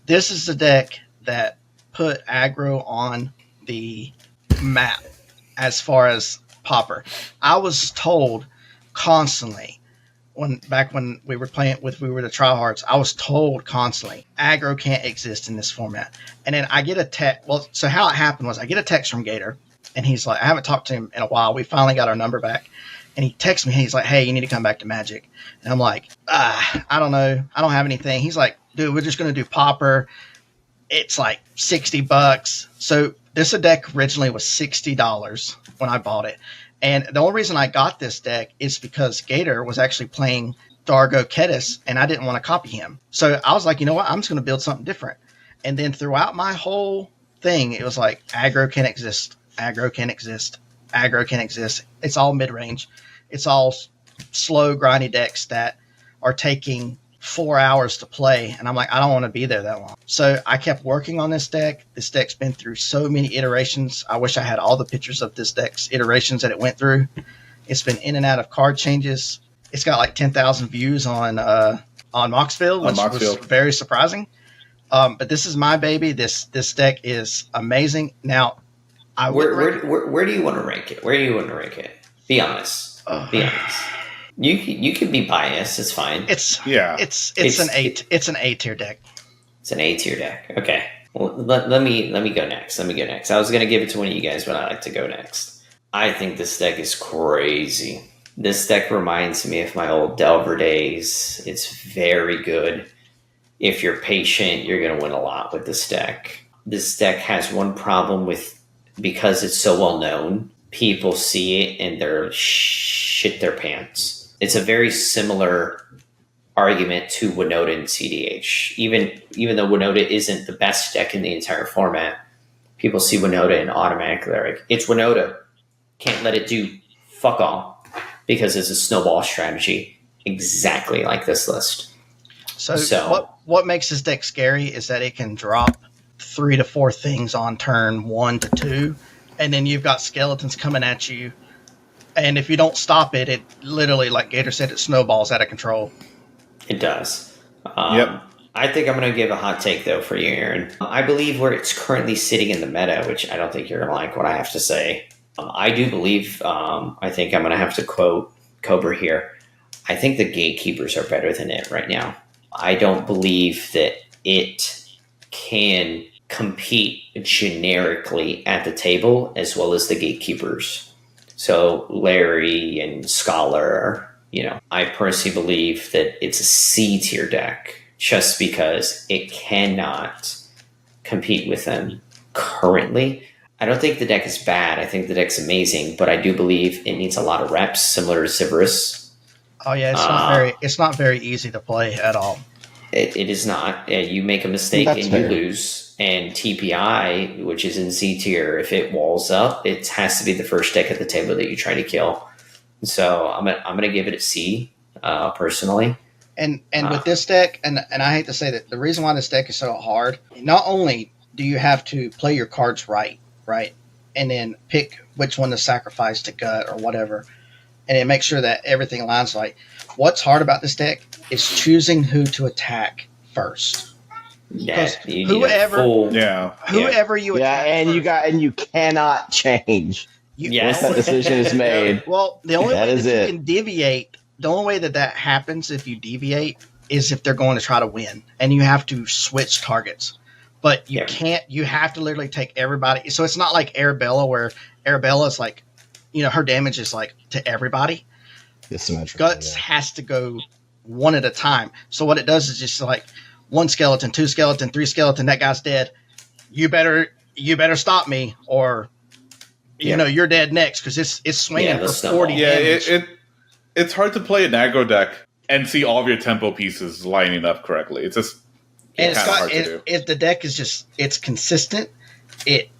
This is the deck that put aggro on the map as far as Pauper. I was told constantly back when we were playing we were the tryhards, I was told constantly aggro can't exist in this format. And then I get a text. Well, so how it happened was I get a text from Gator, and he's like, I haven't talked to him in a while. We finally got our number back, and he texts me. He's like, hey, you need to come back to Magic. And I'm like, I don't know. I don't have anything. He's like, dude, we're just gonna do Pauper. It's like $60. So this deck originally was $60 when I bought it. And the only reason I got this deck is because Gator was actually playing Dargo Kediss, and I didn't want to copy him. So I was like, you know what? I'm just going to build something different. And then throughout my whole thing, it was like, aggro can exist. Aggro can exist. Aggro can exist. It's all mid-range. It's all slow, grindy decks that are taking 4 hours to play. And I'm like, I don't want to be there that long. So I kept working on this deck. This deck's been through so many iterations. I wish I had all the pictures of this deck's iterations that it went through. It's been in and out of card changes. It's got like 10,000 views on Moxfield, which was very surprising. But this is my baby. This deck is amazing. Now, where do you want to rank it? Where do you want to rank it? Be honest. Be honest. You can be biased. It's fine. It's an 8. It's an A-tier deck. It's an A-tier deck. Okay. Well, let me go next. I was gonna give it to one of you guys, but I like to go next. I think this deck is crazy. This deck reminds me of my old Delver days. It's very good. If you're patient, you're gonna win a lot with this deck. This deck has one problem because it's so well known. People see it and they're shit their pants. It's a very similar argument to Winota and CDH. Even though Winota isn't the best deck in the entire format, people see Winota and automatically they're like, it's Winota. Can't let it do fuck all because it's a snowball strategy exactly like this list. So what makes this deck scary is that it can drop 3 to 4 things on turn 1 to 2, and then you've got skeletons coming at you. And if you don't stop it, it literally, like Gator said, it snowballs out of control. It does. Yep. I think I'm going to give a hot take, though, for you, Aaron. I believe where it's currently sitting in the meta, which I don't think you're going to like what I have to say. I do believe, I think I'm going to have to quote Cobra here. I think the gatekeepers are better than it right now. I don't believe that it can compete generically at the table as well as the gatekeepers. So Larry and Scholar, I personally believe that it's a C tier deck just because it cannot compete with them currently. I don't think the deck is bad. I think the deck's amazing, but I do believe it needs a lot of reps, similar to Sivriss. Oh yeah, it's not very easy to play at all. It is not. You make a mistake and you lose. And TPI, which is in C tier, if it walls up, it has to be the first deck at the table that you try to kill. So I'm gonna give it a C, personally. And with this deck, and I hate to say that the reason why this deck is so hard, not only do you have to play your cards right, and then pick which one to sacrifice to gut or whatever, and then make sure that everything lines right. What's hard about this deck is choosing who to attack first. Yeah, whoever you attack and you cannot change. Once that decision is made. Well, the only way that you can deviate, the only way that happens if you deviate is if they're going to try to win, and you have to switch targets. But you can't. You have to literally take everybody. So it's not like Arabella, where Arabella is like, her damage is like to everybody. Guts has to go one at a time. So what it does is just like 1 skeleton, 2 skeleton, 3 skeleton. That guy's dead. You better stop me, or you're dead next because it's swinging for 40 damage. It's hard to play an aggro deck and see all of your tempo pieces lining up correctly. It's just kind of hard to do. If the deck is it's consistent, it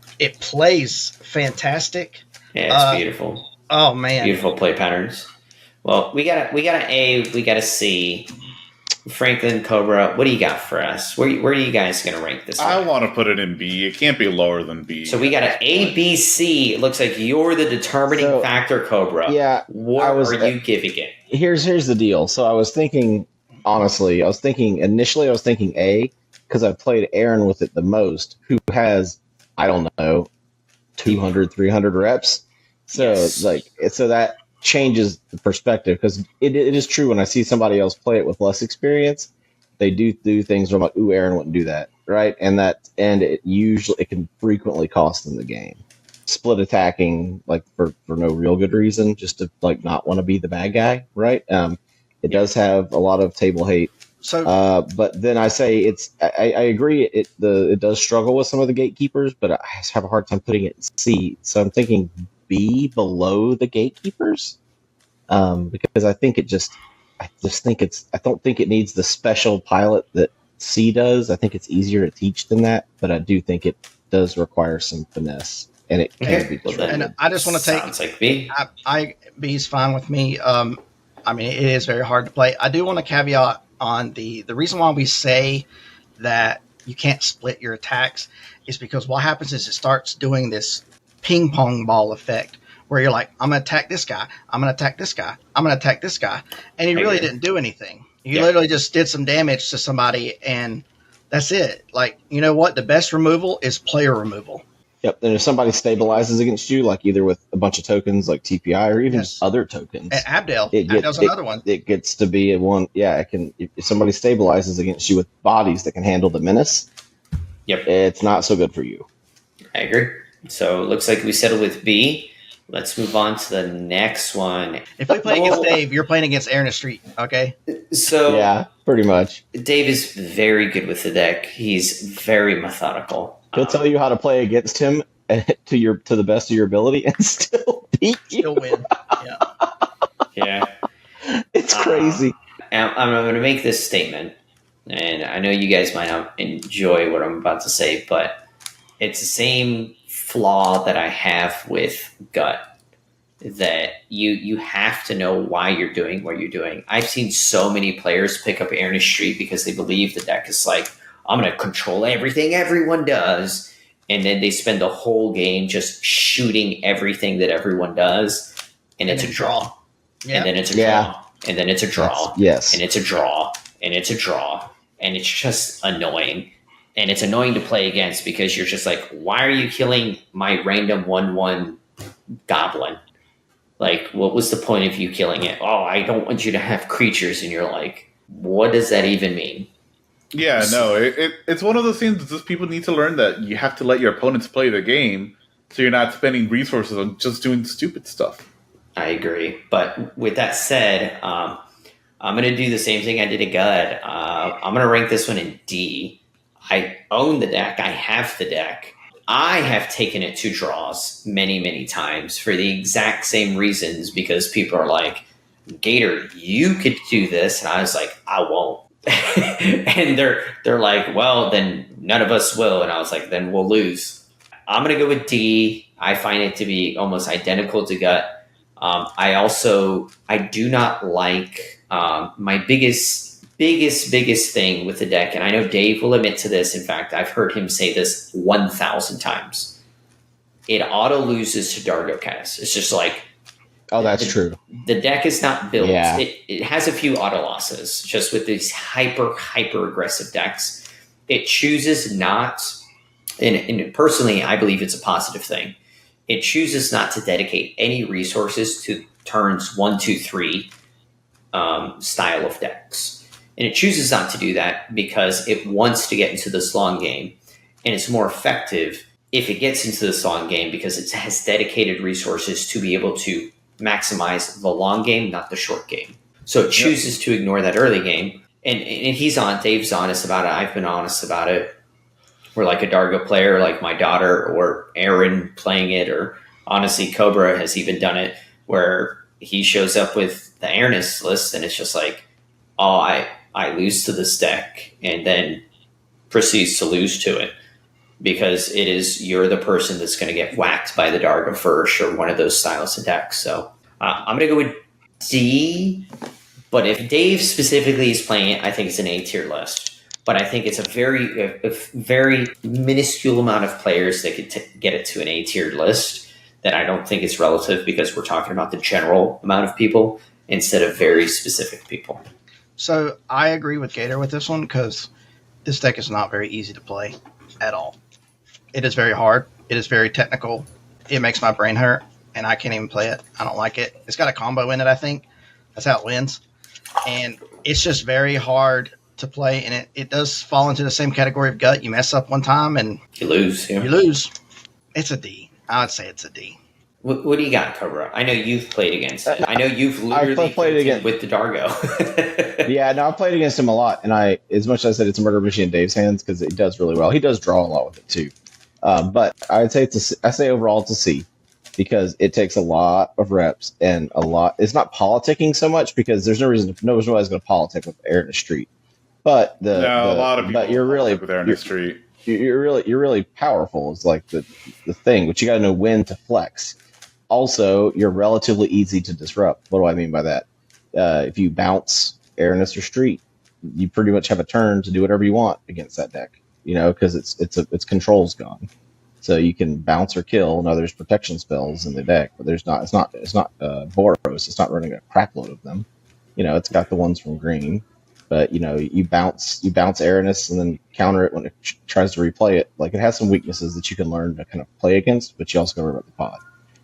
plays fantastic. Yeah, it's beautiful. Oh man, beautiful play patterns. Well, we got an A, we got a C. Franklin, Cobra, what do you got for us? Where are you guys going to rank this? I want to put it in B. It can't be lower than B. So we got an A, B, C. It looks like you're the determining factor, Cobra. Yeah. What are you giving it? Here's the deal. So I was thinking, honestly, I was thinking A because I've played Aaron with it the most, who has, I don't know, 200, 300 reps. So so that changes the perspective, because it is true when I see somebody else play it with less experience, they do things where I'm like, ooh, Aaron wouldn't do that, right? And it can frequently cost them the game. Split attacking like for no real good reason, just to like not want to be the bad guy, right? It does have a lot of table hate. So, but then I say I agree. It does struggle with some of the gatekeepers, but I have a hard time putting it in C. So I'm thinking B below the gatekeepers, because I think I don't think it needs the special pilot that C does. I think it's easier to teach than that, but I do think it does require some finesse, and it can be. And I just want to take. Sounds like B. B's fine with me. I mean, it is very hard to play. I do want to caveat on the reason why we say that you can't split your attacks is because what happens is it starts doing this ping pong ball effect where you're like, I'm going to attack this guy. I'm going to attack this guy. I'm going to attack this guy. And he really didn't do anything. You literally just did some damage to somebody, and that's it. Like, you know what? The best removal is player removal. Yep. And if somebody stabilizes against you, like either with a bunch of tokens like TPI or even just other tokens. And Abdel's another one. It gets to be a one. Yeah, it can. If somebody stabilizes against you with bodies that can handle the menace, it's not so good for you. I agree. So it looks like we settled with B. Let's move on to the next one. If we play against Dave, you're playing against Aaron Street, okay? So yeah, pretty much. Dave is very good with the deck. He's very methodical. He'll tell you how to play against him to the best of your ability and still beat you. Still win. Yeah. It's crazy. I'm going to make this statement, and I know you guys might not enjoy what I'm about to say, but it's the same flaw that I have with Gut, that you have to know why you're doing what you're doing. I've seen so many players pick up Erins Street because they believe the deck is like, I'm going to control everything everyone does, and then they spend the whole game just shooting everything that everyone does, and it's a draw. Yeah. And then it's a draw. And then it's a draw. Yes. And it's a draw. And it's a draw. And it's just annoying. And it's annoying to play against because you're just like, why are you killing my random 1/1 goblin? Like, what was the point of you killing it? Oh, I don't want you to have creatures. And you're like, what does that even mean? Yeah, no, it's one of those things that just people need to learn that you have to let your opponents play the game so you're not spending resources on just doing stupid stuff. I agree. But with that said, I'm going to do the same thing I did at Gut. I'm going to rank this one in D. I own the deck. I have the deck. I have taken it to draws many, many times for the exact same reasons, because people are like, Gator, you could do this. And I was like, I won't. And they're like, well, then none of us will. And I was like, then we'll lose. I'm going to go with D. I find it to be almost identical to Gut. I do not like my biggest thing with the deck, and I know Dave will admit to this. In fact, I've heard him say this 1,000 times. It auto loses to Dargo Kediss. It's just like, oh, that's true. The deck is not built. Yeah. It has a few auto losses just with these hyper aggressive decks. It chooses not, and personally, I believe it's a positive thing. It chooses not to dedicate any resources to turns 1, 2, 3 style of decks. And it chooses not to do that because it wants to get into this long game. And it's more effective if it gets into this long game because it has dedicated resources to be able to maximize the long game, not the short game. So it chooses to ignore that early game. And Dave's honest about it. I've been honest about it. We're like a Dargo player, like my daughter or Aaron playing it, or honestly, Cobra has even done it where he shows up with the Erins list and it's just like, oh, I lose to this deck, and then proceeds to lose to it because you're the person that's going to get whacked by the Dargo first or one of those styles of decks. So I'm going to go with D, but if Dave specifically is playing it, I think it's an A tier list. But I think it's a very minuscule amount of players that could get it to an A-tiered list that I don't think is relative because we're talking about the general amount of people instead of very specific people. So I agree with Gator with this one because this deck is not very easy to play at all. It is very hard. It is very technical. It makes my brain hurt. and I can't even play it. I don't like it. It's got a combo in it, I think. That's how it wins. And it's just very hard to play, and it does fall into the same category of gut. You mess up one time, and You lose. Yeah. you lose. It's a D. I would say it's a D. What do you got, Cobra? I know you've played against it. I know you've literally played against with the Dargo. Yeah, no, I've played against him a lot, and as much as I said it's a murder machine in Dave's hands because it does really well. He does draw a lot with it too, but I'd say I say overall it's a C because it takes a lot of reps and a lot. It's not politicking so much because there's no reason. Nobody's going to politic with Errin Street, but a lot of people. But you're really with Errin Street. You're really powerful. Is like the thing, but you got to know when to flex. Also, you're relatively easy to disrupt. What do I mean by that? If you bounce Eranis or Street, you pretty much have a turn to do whatever you want against that deck. Because its control's gone, so you can bounce or kill. Now there's protection spells in the deck, but there's not. It's not Boros. It's not running a crap load of them. It's got the ones from green, but you bounce Eranis and then counter it when it tries to replay it. Like it has some weaknesses that you can learn to kind of play against, but you also got to remember the pod.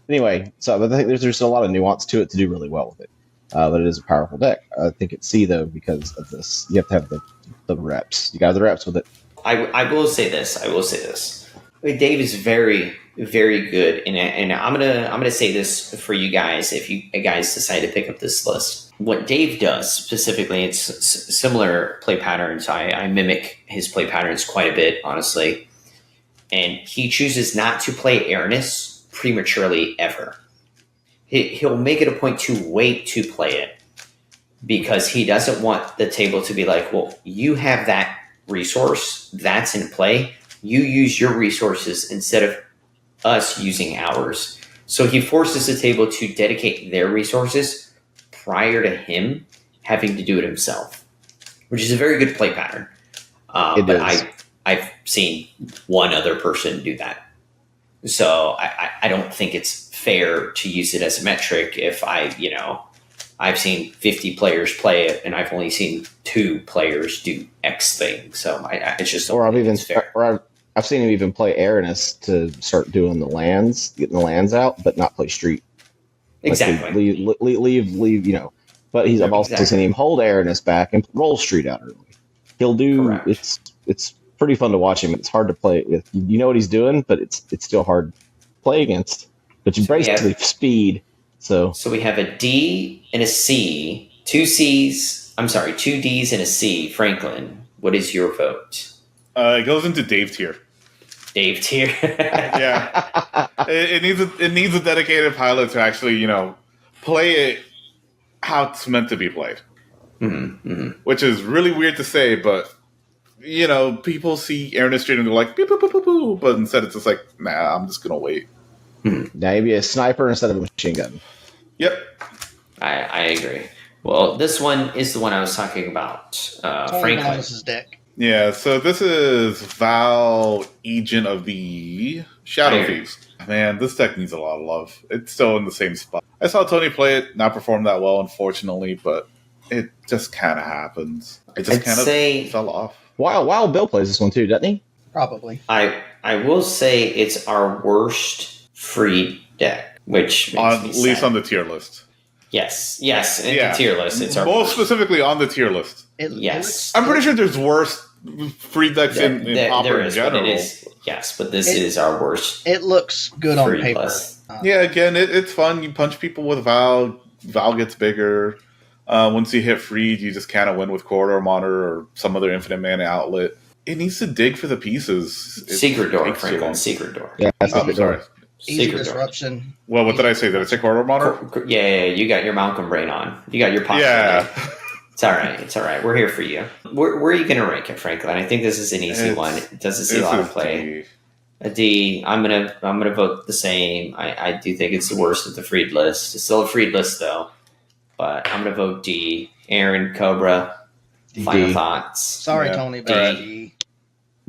Anyway, so I think there's a lot of nuance to it to do really well with it. But it is a powerful deck. I think it's C, though, because of this. You have to have the reps. You got the reps with it. I will say this. Dave is very, very good, and I'm gonna say this for you guys if you guys decide to pick up this list. What Dave does specifically, it's similar play patterns. I mimic his play patterns quite a bit, honestly, and he chooses not to play Eranis prematurely ever. He'll make it a point to wait to play it because he doesn't want the table to be like, well, you have that resource that's in play. You use your resources instead of us using ours. So he forces the table to dedicate their resources prior to him having to do it himself, which is a very good play pattern. But I've seen one other person do that. So I don't think it's fair to use it as a metric if I've seen 50 players play it and I've only seen 2 players do X thing. So it's just I've seen him even play Eranis to start doing the lands, getting the lands out, but not play Street. Exactly. Like leave. But I've also seen him hold Eranis back and roll Street out early. He'll do. Correct. It's pretty fun to watch him. It's hard to play. You know what he's doing, but it's still hard to play against. But you basically speed. So we have a D and a C, 2 Ds and a C. Franklin, what is your vote? It goes into Dave tier. Dave tier. Yeah, it needs a dedicated pilot to actually play it how it's meant to be played. Mm-hmm. Which is really weird to say, but people see Errin Street and they're like, boo, boo, boo, boo, boo, but instead it's just like, nah, I'm just gonna wait. Maybe a sniper instead of a machine gun. Yep, I agree. Well, this one is the one I was talking about. Franklin's deck. Yeah, so this is Vhal, Agent of the Shadow Thieves. Man, this deck needs a lot of love. It's still in the same spot. I saw Tony play it, not perform that well, unfortunately, but it just kind of happens. It just kind of fell off. Wild Bill plays this one too, doesn't he? Probably. I will say it's our worst free deck, which makes at least on the tier list. Yes, the tier list. It's our most specifically on the tier list. Yes, I'm pretty sure there's worse free decks in Pauper in general. But this is our worst. It looks good on paper. Yeah, again, it's fun. You punch people with Vhal. Vhal gets bigger. Once you hit freed, you just kind of win with Corridor Monitor or some other infinite mana outlet. It needs to dig for the pieces. Secret Door, Franklin. Secret Door. Yeah, I'm sorry. Easy disruption. Well, what did I say? Did I say Corridor Monitor? Yeah, you got your Malcolm brain on. You got your pocket. Yeah. It's all right. We're here for you. Where are you going to rank it, Franklin? I think this is an easy one. It doesn't see a lot of play. A D. I'm gonna vote the same. I do think it's the worst of the freed list. It's still a freed list though, but I'm gonna vote D. Aaron, Cobra. Final thoughts. Sorry, Tony, but D.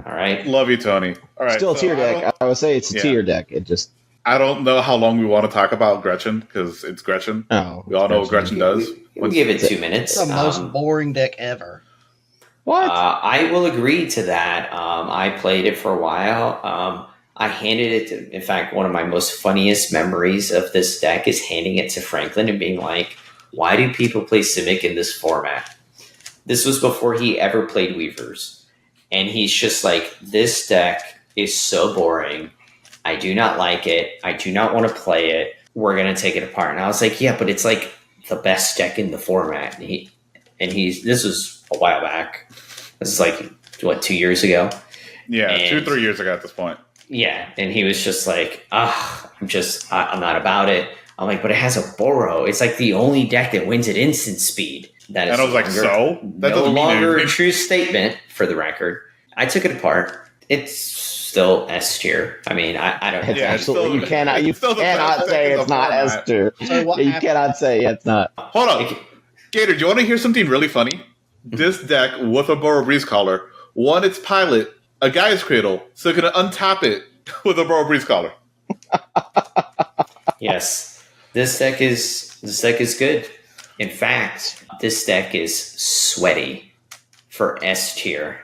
All right. Love you, Tony. All right. Still a tier deck. I would say it's a tier deck. It just. I don't know how long we want to talk about Gretchen because it's Gretchen. Oh, we all know what Gretchen does. We'll give it 2 minutes. It's the most boring deck ever. What? I will agree to that. I played it for a while. I handed it to, in fact, one of my most funniest memories of this deck is handing it to Franklin and being like, why do people play Simic in this format? This was before he ever played Weavers. And he's just like, this deck is so boring. I do not like it. I do not want to play it. We're going to take it apart. And I was like, yeah, but it's like the best deck in the format. And this was a while back. This is like, what, 2 years ago? Yeah, and 2-3 years ago at this point. Yeah, and he was just like, I'm not about it. I'm like, but it has a Burrow. It's like the only deck that wins at instant speed. That is and I was like, so? That no longer a true statement, for the record. I took it apart. It's still S tier. I mean, I don't know. It's absolutely, you cannot say it's not S tier. So you cannot say it's not. Hold on. Gator, do you want to hear something really funny? This deck with a Burrow Breeze Collar won its pilot, a Guy's Cradle, so you're going to untap it with a Burrow Breeze Collar. Yes. This deck is good. In fact, this deck is sweaty for S tier.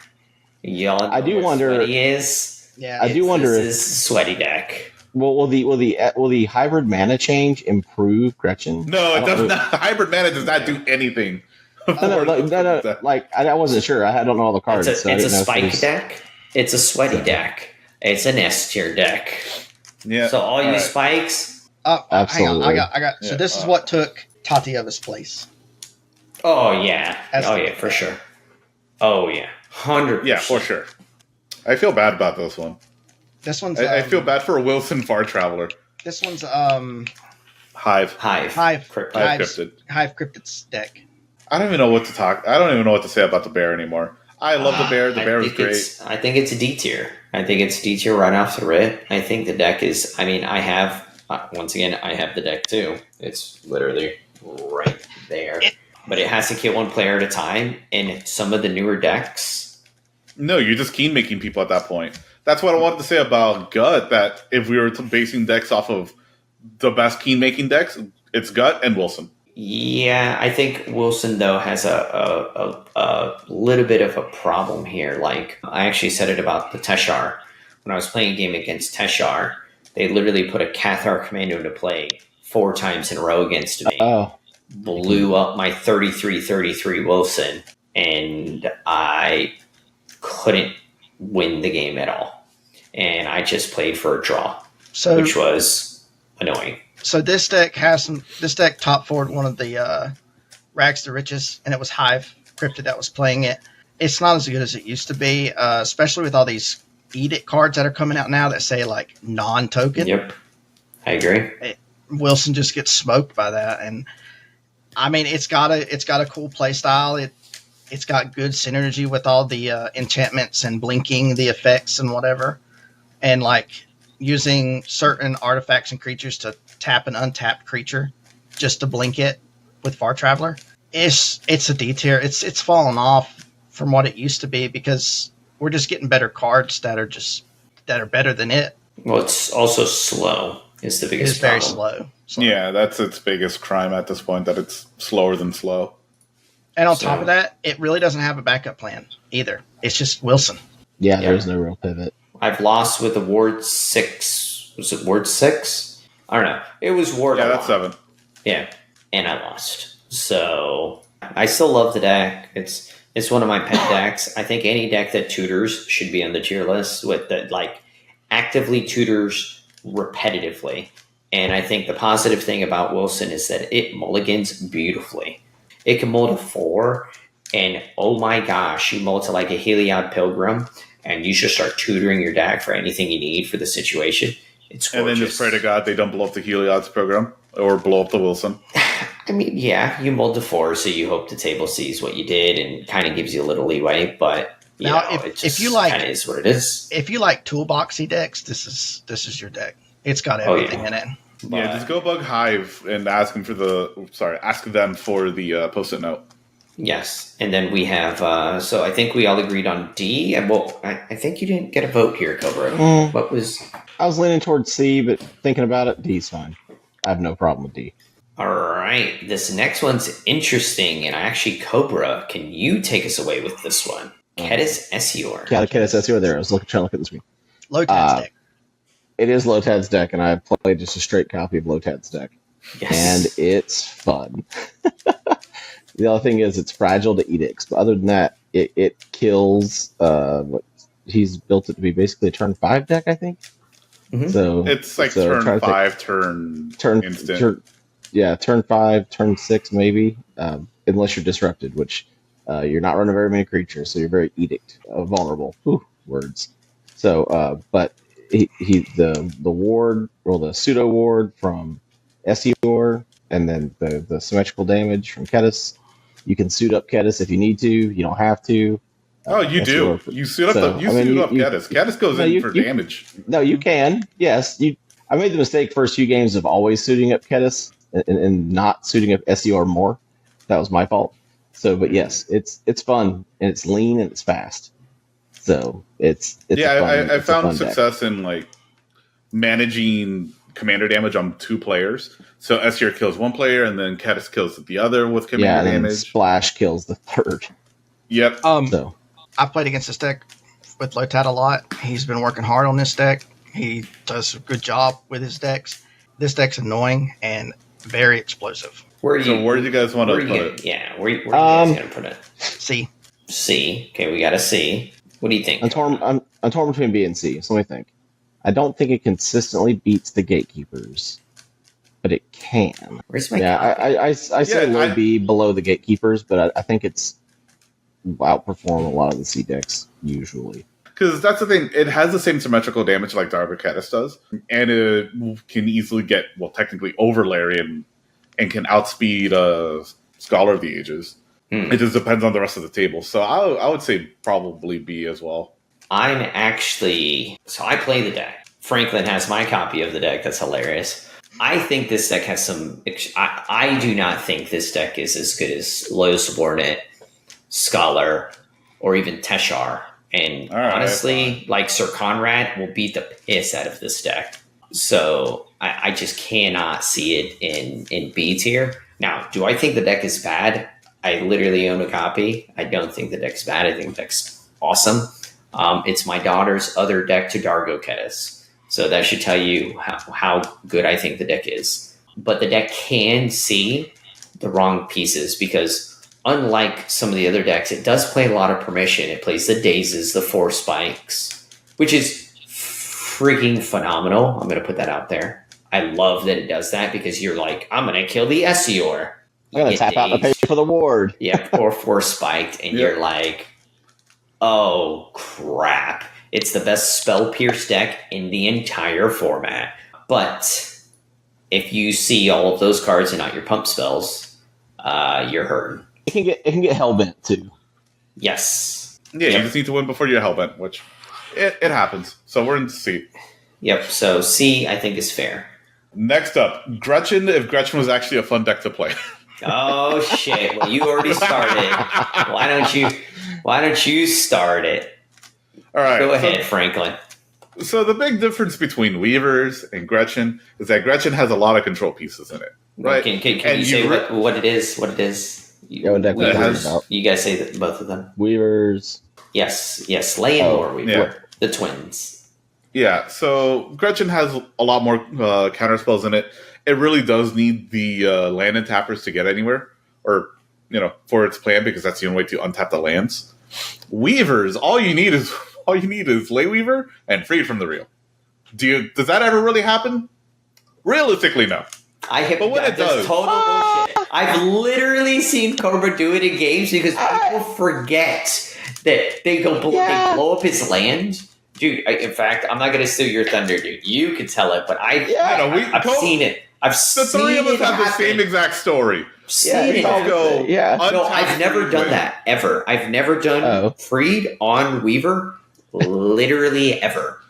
Y'all know I do what wonder. sweaty is. Yeah, I do wonder. This is sweaty deck. Will the hybrid mana change improve Gretchen? No, it does not. Hybrid Mana does not do anything. No. Like I wasn't sure. I don't know all the cards. It's so a spike deck. It's a sweaty deck. It's an S tier deck. Yeah. So all you spikes. Absolutely. Hang on, I got. So this is what took Tatiova's place. Oh yeah. That's for sure. Oh yeah. 100%. Yeah, for sure. I feel bad about this one. This one's. I feel bad for Willson Far Traveler. This one's Hive Cryptid's deck. I don't even know what to talk. I don't even know what to say about the bear anymore. I love the bear. The bear is great. I think it's a D tier. I think it's D tier right off the rip. I think the deck is. I mean, I have once again. I have the deck too. It's literally right there. But it has to kill one player at a time. And some of the newer decks. No, you're just keen making people at that point. That's what I wanted to say about Gut. That if we were basing decks off of the best keen making decks, it's Gut and Willson. Yeah, I think Willson though has a little bit of a problem here. Like I actually said it about the Teshar when I was playing a game against Teshar. They literally put a Cathar Commando into play 4 times in a row against me. Oh. Blew up my 33-33 Willson, and I couldn't win the game at all. And I just played for a draw, which was annoying. So this deck top forward one of the Rags to Riches, and it was Hive Cryptid that was playing it. It's not as good as it used to be, especially with all these edict cards that are coming out now that say like non-token. Yep, I agree. Willson just gets smoked by that, and I mean it's got a cool play style. It's got good synergy with all the enchantments and blinking the effects and whatever, and like using certain artifacts and creatures to tap an untapped creature just to blink it with Far Traveler. It's a D tier. It's fallen off from what it used to be because we're just getting better cards that are better than it. Well, it's also slow. Is the biggest problem. It's very slow. Yeah, that's its biggest crime at this point, that it's slower than slow. And on top of that, it really doesn't have a backup plan either. It's just Willson. Yeah, there's no real pivot. I've lost with the Ward 6. Was it Ward 6? I don't know. It was Ward 7. Yeah, that's 7. Yeah, and I lost. So I still love the deck. It's one of my pet decks. I think any deck that tutors should be on the tier list with that like actively tutors repetitively. And I think the positive thing about Willson is that it mulligans beautifully. It can mull to 4, and oh my gosh, you mull to like a Heliod Pilgrim, and you should start tutoring your deck for anything you need for the situation. It's gorgeous. And then just pray to God they don't blow up the Heliod's program or blow up the Willson. I mean, yeah, you mulled to 4, so you hope the table sees what you did and kind of gives you a little leeway, but if you like, kind of is what it is. If you like toolboxy decks, this is your deck. It's got everything in it. But, yeah, just go bug Hive and ask them for the post-it note. Yes, and then we have. So I think we all agreed on D. And well, I think you didn't get a vote here, Cobra. What was? I was leaning towards C, but thinking about it, D's fine. I have no problem with D. All right, this next one's interesting, and actually, Cobra, can you take us away with this one? Kediss Esior. Yeah, the Kediss Esior there. I was trying to look at this one. Low tax deck. It is Lotad's deck, and I played just a straight copy of Lotad's deck, Yes. and it's fun. The other thing is it's fragile to edicts, but other than that, it kills. What he's built it to be basically a turn 5 deck, I think. Mhm. So It's like so turn 5, turn instant. turn 5, turn 6 maybe, unless you're disrupted, which you're not running very many creatures, so you're very edict vulnerable. Whew, words. So, but the ward, or the pseudo ward from Esior, and then the symmetrical damage from Kediss. You can suit up Kediss if you need to. You don't have to. Oh, you do. Esior You suit up so, suit up Kediss. Kediss goes in for damage. No, you can. Yes, I made the mistake first few games of always suiting up Kediss and not suiting up Esior more. That was my fault. So, but yes, it's fun and it's lean and it's fast. So it's I found success in like managing commander damage on 2 players. So Esior kills 1 player, and then Kediss kills the other with commander and damage. Splash kills the 3rd. Yep. So I played against this deck with Lotad a lot. He's been working hard on this deck. He does a good job with his decks. This deck's annoying and very explosive. Where do you guys want to put it? Yeah, where are you guys going to put it? C. C. Okay, we got a C. What do you think? I'm torn between B and C. So let me think. I don't think it consistently beats the Gatekeepers, but it can. Where's my I say low B below the Gatekeepers, but I think it's outperform a lot of the C decks usually. Because that's the thing. It has the same symmetrical damage like Dargo Kediss does, and it can easily get, technically over Larian and can outspeed Scholar of the Ages. It just depends on the rest of the table. So I would say probably B as well. I play the deck. Franklin has my copy of the deck. That's hilarious. I think this deck has some... I do not think this deck is as good as Loyal Subordinate, Scholar, or even Teshar. And honestly, Syr Konrad will beat the piss out of this deck. So I just cannot see it in B tier. Now, do I think the deck is bad? I literally own a copy. I don't think the deck's bad. I think the deck's awesome. It's my daughter's other deck to Dargo Kediss. So that should tell you how good I think the deck is. But the deck can see the wrong pieces because unlike some of the other decks, it does play a lot of permission. It plays the Dazes, the 4 Spikes, which is freaking phenomenal. I'm going to put that out there. I love that it does that because you're like, I'm going to kill the Esior. I'm going to tap out the pay for the ward. Yeah, or 4 Spiked, and you're like, oh, crap. It's the best Spell Pierce deck in the entire format. But if you see all of those cards and not your pump spells, you're hurting. It can get hellbent too. Yes. Yeah, you just need to win before you're hellbent, which it happens. So we're in C. Yep, so C I think is fair. Next up, Gretchen, if Gretchen was actually a fun deck to play. Oh shit. Well, you already started. Why don't you start it? All right. Go ahead, Franklin. So the big difference between Weavers and Gretchen is that Gretchen has a lot of control pieces in it. Right? Can you say what it is? What it is? What deck Weavers. about? You guys say that both of them. Weavers. Yes. Lay and Lore Weaver. Yeah. The twins. Yeah, so Gretchen has a lot more counter spells in it. It really does need the land and tappers to get anywhere, or for its plan, because that's the only way to untap the lands. Weavers, all you need is Lay Weaver and Freed from the Reel. Does that ever really happen? Realistically, no. But when it does, total bullshit. I've literally seen Cobra do it in games because people forget that they blow up his land. Dude, in fact, I'm not going to steal your thunder, dude. You can tell it, but I've seen it. The three of us have the same exact story. No, I've never done that, ever. I've never done Freed on Weaver, literally ever.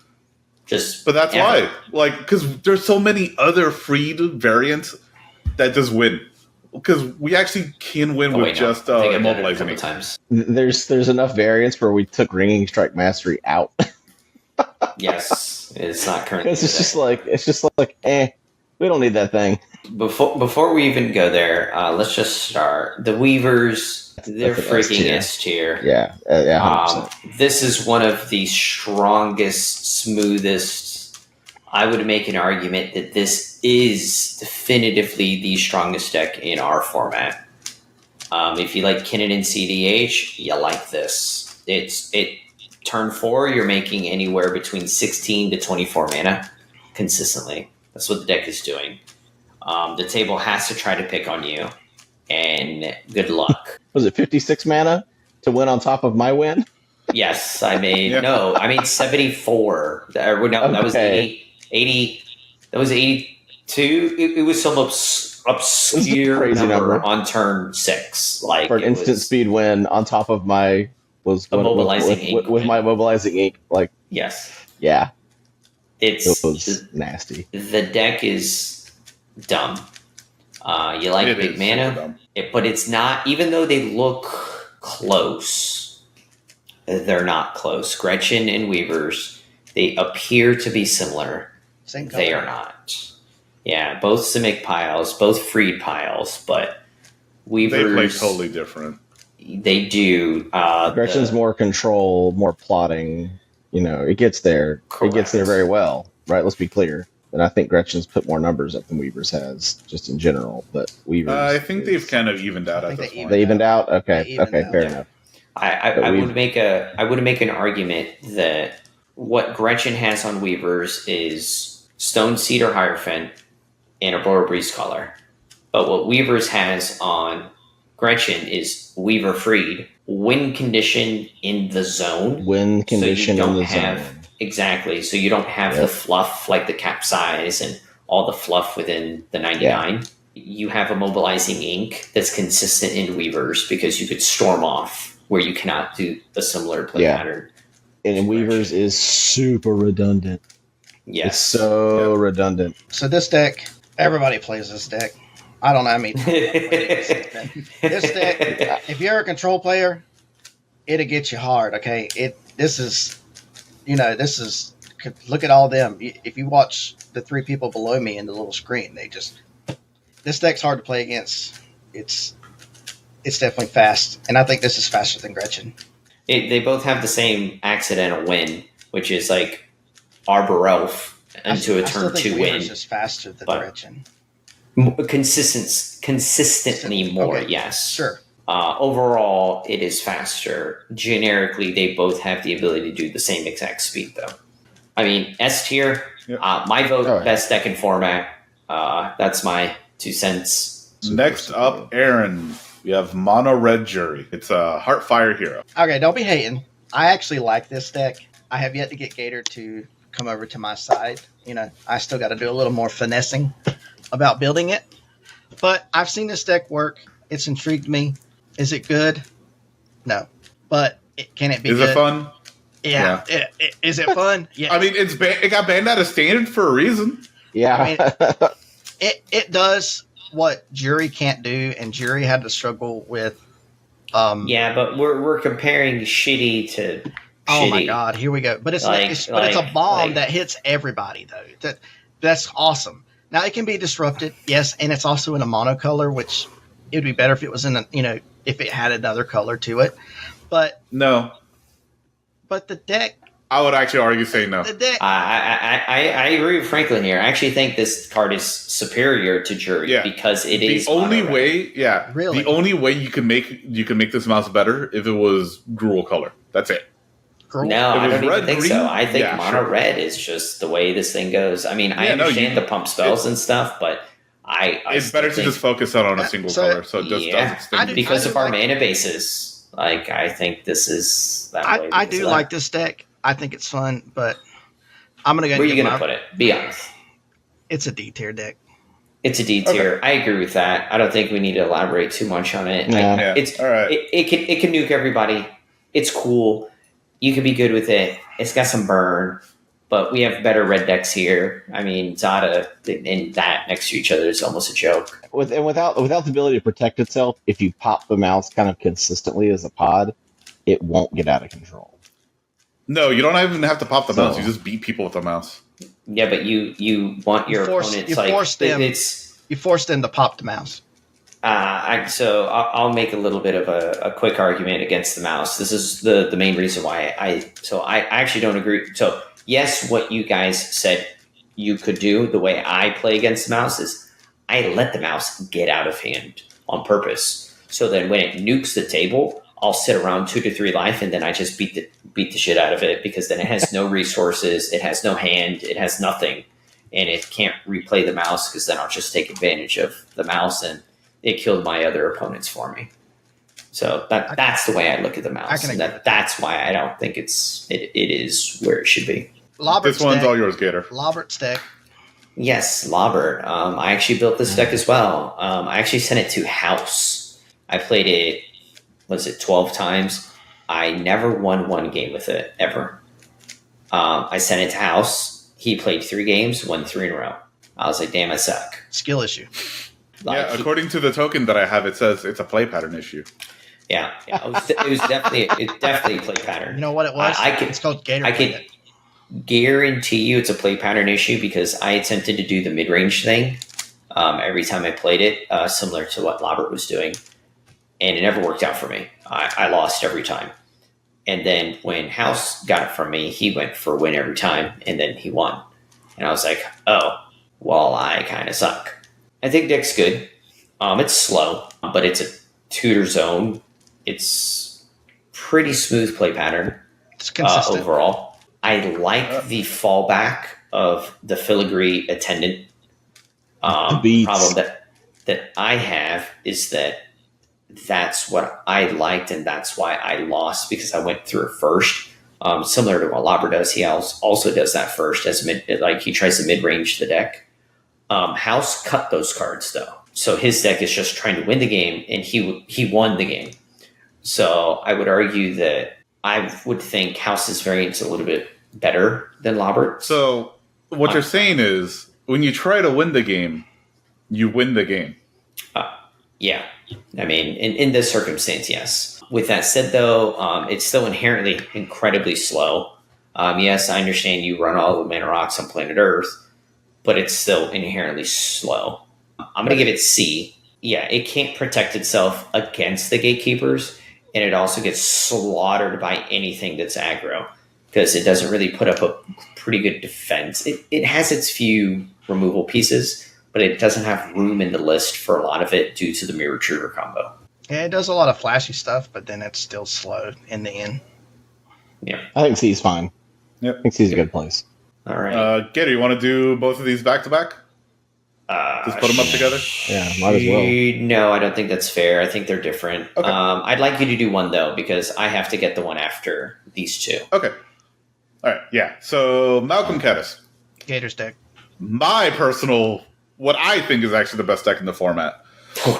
But that's why. Because there's so many other Freed variants that just win. Because we actually can win just immobilizing times. There's enough variants where we took Ringing Strike Mastery out. Yes, it's not currently. It's just like we don't need that thing. Before we even go there, let's just start. The Weavers, they're freaking S tier. Yeah, 100%. This is one of the strongest, smoothest I would make an argument that this is definitively the strongest deck in our format. If you like Kinnan and CDH, you like this. Turn 4, you're making anywhere between 16 to 24 mana consistently. That's what the deck is doing. The table has to try to pick on you, and good luck. Was it 56 mana to win on top of my win? Yes, I made 74. That was Okay. 80. That was 82. It was some obscure crazy number on turn 6. Like For an instant speed win on top of my mobilizing ink with my mobilizing ink. Like, yes, yeah, it was nasty. The deck is dumb. You like big mana, but it's not. Even though they look close, they're not close. Gretchen and Weavers, they appear to be similar. Same color. They are not. Yeah, both Simic piles, both freed piles, but Weavers... They play totally different. They do. Gretchen's more control, more plotting. It gets there. Correct. It gets there very well, right? Let's be clear. And I think Gretchen's put more numbers up than Weavers has, just in general. But Weavers... I think they've kind of evened out at this point. They evened out? Okay, fair enough. I would make an argument that what Gretchen has on Weavers is Stone Seed or Hierophant and Aurora Breeze Color. But what Weavers has on Gretchen is Weaver Freed, win condition in the zone. Win condition in the zone. Exactly. So you don't have the fluff like the capsize and all the fluff within the 99. Yeah. You have a mobilizing ink that's consistent in Weavers because you could storm off where you cannot do a similar play pattern. And Weavers is super redundant. Yes. It's so redundant. So this deck, everybody plays this deck. I don't know how many people play this deck. If you're a control player, it'll get you hard, okay? This is look at all them. If you watch the 3 people below me in the little screen, this deck's hard to play against. It's definitely fast, and I think this is faster than Gretchen. They both have the same accidental win, which is like Arbor Elf into a turn 2 win. Weaver's is faster than Gretchen. Consistently more, okay. Yes. Sure. Overall, it is faster. Generically, they both have the ability to do the same exact speed, though. I mean, S tier, my vote, best deck in format. That's my 2 cents. Next up, Aaron. We have Mono Red Jury. It's a Heartfire Hero. Okay, don't be hating. I actually like this deck. I have yet to get Gator to come over to my side. I still got to do a little more finessing about building it. But I've seen this deck work. It's intrigued me. Is it good? No. But can it be good? Is it fun? Yeah. Is it fun? Yeah. I mean, it got banned out of standard for a reason. Yeah. I mean, it does what Jury can't do, and Jury had to struggle with. Yeah, but we're comparing shitty to. Oh shitty. my God! Here we go. But it's it's a bomb that hits everybody though. That's awesome. Now it can be disrupted, yes, and it's also in a monocolor, which it would be better if it was in if it had another color to it. But no. But the deck. I would actually argue say no. The deck. I agree with Franklin here. I actually think this card is superior to Jury because it is the only way. Yeah, really, the only way you can make this mouse better if it was Gruul color. That's it. No, I don't even think so. I think mono red is just the way this thing goes. I mean, I understand the pump spells and stuff, but it's better to just focus on a single color, so it just does extend. Because of our mana bases, I think this is that way. I do like this deck. I think it's fun, but I'm gonna go. Where are you gonna put it? Be honest. It's a D tier deck. It's a D tier. Okay. I agree with that. I don't think we need to elaborate too much on it. Yeah. It's all right. It can nuke everybody. It's cool. You can be good with it. It's got some burn, but we have better red decks here. I mean, Zada and that next to each other is almost a joke. Without the ability to protect itself, if you pop the mouse kind of consistently as a pod, it won't get out of control. No, you don't even have to pop the mouse. You just beat people with the mouse. Yeah, but you want your opponents you force them to pop the mouse. So I'll make a little bit of a quick argument against the mouse. This is the main reason why I actually don't agree. So yes, what you guys said, you could do, the way I play against the mouse, is I let the mouse get out of hand on purpose. So then when it nukes the table, I'll sit around 2 to 3 life, and then I just beat the shit out of it, because then it has no resources, it has no hand, it has nothing, and it can't replay the mouse, because then I'll just take advantage of the mouse, and it killed my other opponents for me. So that's the way I look at the mouse. And that's why I don't think it is where it should be. This one's all yours, Gator. Lobert's deck. Yes, Lobert. I actually built this deck as well. I actually sent it to House. I played it, 12 times? I never won one game with it, ever. I sent it to House. He played 3 games, won 3 in a row. I was like, damn, I suck. Skill issue. According to the token that I have, it says it's a play pattern issue. Yeah. It was definitely a play pattern. You know what it was? It's called Gator. I can guarantee you it's a play pattern issue, because I attempted to do the mid-range thing every time I played it, similar to what Lobert was doing. And it never worked out for me. I lost every time. And then when House got it from me, he went for a win every time, and then he won. And I was like, oh, well, I kind of suck. I think deck's good. It's slow, but it's a tutor zone. It's pretty smooth play pattern. It's consistent. Overall. I like the fallback of the filigree attendant. Problem that I have is that's what I liked, and that's why I lost, because I went through it first. Similar to what Lobber does, he also does that first as he tries to mid-range the deck. House cut those cards though, so his deck is just trying to win the game, and he won the game. So I would argue that I would think House's variant's a little bit better than Lobert. So what you're saying is, when you try to win the game, you win the game. Yeah. I mean, in this circumstance, yes. With that said, though, it's still inherently incredibly slow. Yes, I understand you run all the mana rocks on planet Earth, but it's still inherently slow. I'm going to give it C. Yeah, it can't protect itself against the gatekeepers, and it also gets slaughtered by anything that's aggro, because it doesn't really put up a pretty good defense. It has its few removal pieces, but it doesn't have room in the list for a lot of it due to the Mirror Trigger combo. Yeah, it does a lot of flashy stuff, but then it's still slow in the end. Yeah. I think C's fine. Yep. I think C's a good place. All right. Gator, you want to do both of these back to back? Just put them up together? Yeah, might as well. No, I don't think that's fair. I think they're different. Okay. I'd like you to do one, though, because I have to get the one after these two. Okay. All right, yeah. So, Malcolm Kediss. Gator's deck. My personal, what I think is actually the best deck in the format.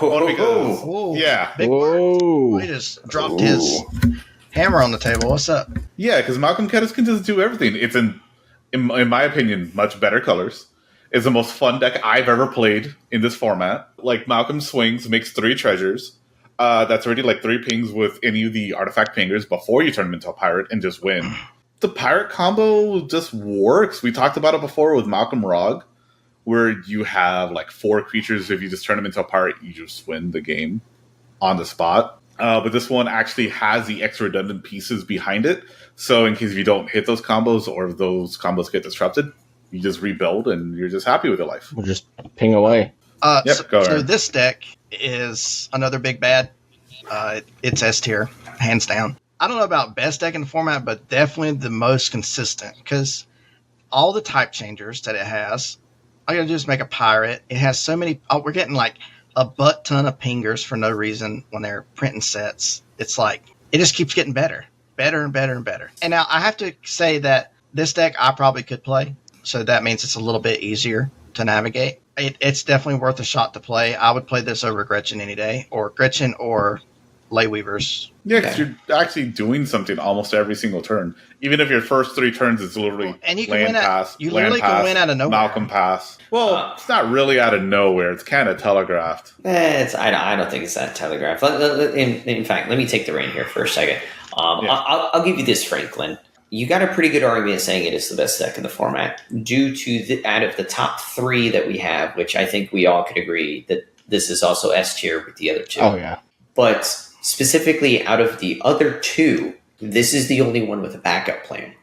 Only because, Whoa. yeah. Big word. He just dropped his hammer on the table. What's up? Yeah, because Malcolm Kediss can just do everything. It's, in my opinion, much better colors. It's the most fun deck I've ever played in this format. Like, Malcolm swings, makes 3 treasures. That's already like 3 pings with any of the artifact pingers before you turn them into a pirate and just win. The pirate combo just works. We talked about it before with Malcolm Rog, where you have like 4 creatures. If you just turn them into a pirate, you just win the game on the spot. But this one actually has the extra redundant pieces behind it. So in case you don't hit those combos, or if those combos get disrupted, you just rebuild and you're just happy with your life. We'll just ping away. So this deck is another big bad. It's S tier, hands down. I don't know about best deck in the format, but definitely the most consistent, because all the type changers that it has, all you gotta do is make a pirate. It has so many. We're getting like a butt ton of pingers for no reason when they're printing sets. It's like it just keeps getting better and better and better. And now I have to say that this deck I probably could play, so that means it's a little bit easier to navigate. It's definitely worth a shot to play. I would play this over Gretchen any day, or Gretchen or Leyweavers. Yeah, because you're actually doing something almost every single turn. Even if your first 3 turns is literally and you can land win pass, you literally can win out of nowhere. Malcolm pass. Well, it's not really out of nowhere. It's kind of telegraphed. I don't think it's that telegraphed. In fact, let me take the reign here for a second. I'll give you this, Franklin. You got a pretty good argument saying it is the best deck in the format due to out of the top 3 that we have, which I think we all could agree that this is also S tier with the other 2. Oh, yeah. But specifically out of the other 2, this is the only one with a backup plan.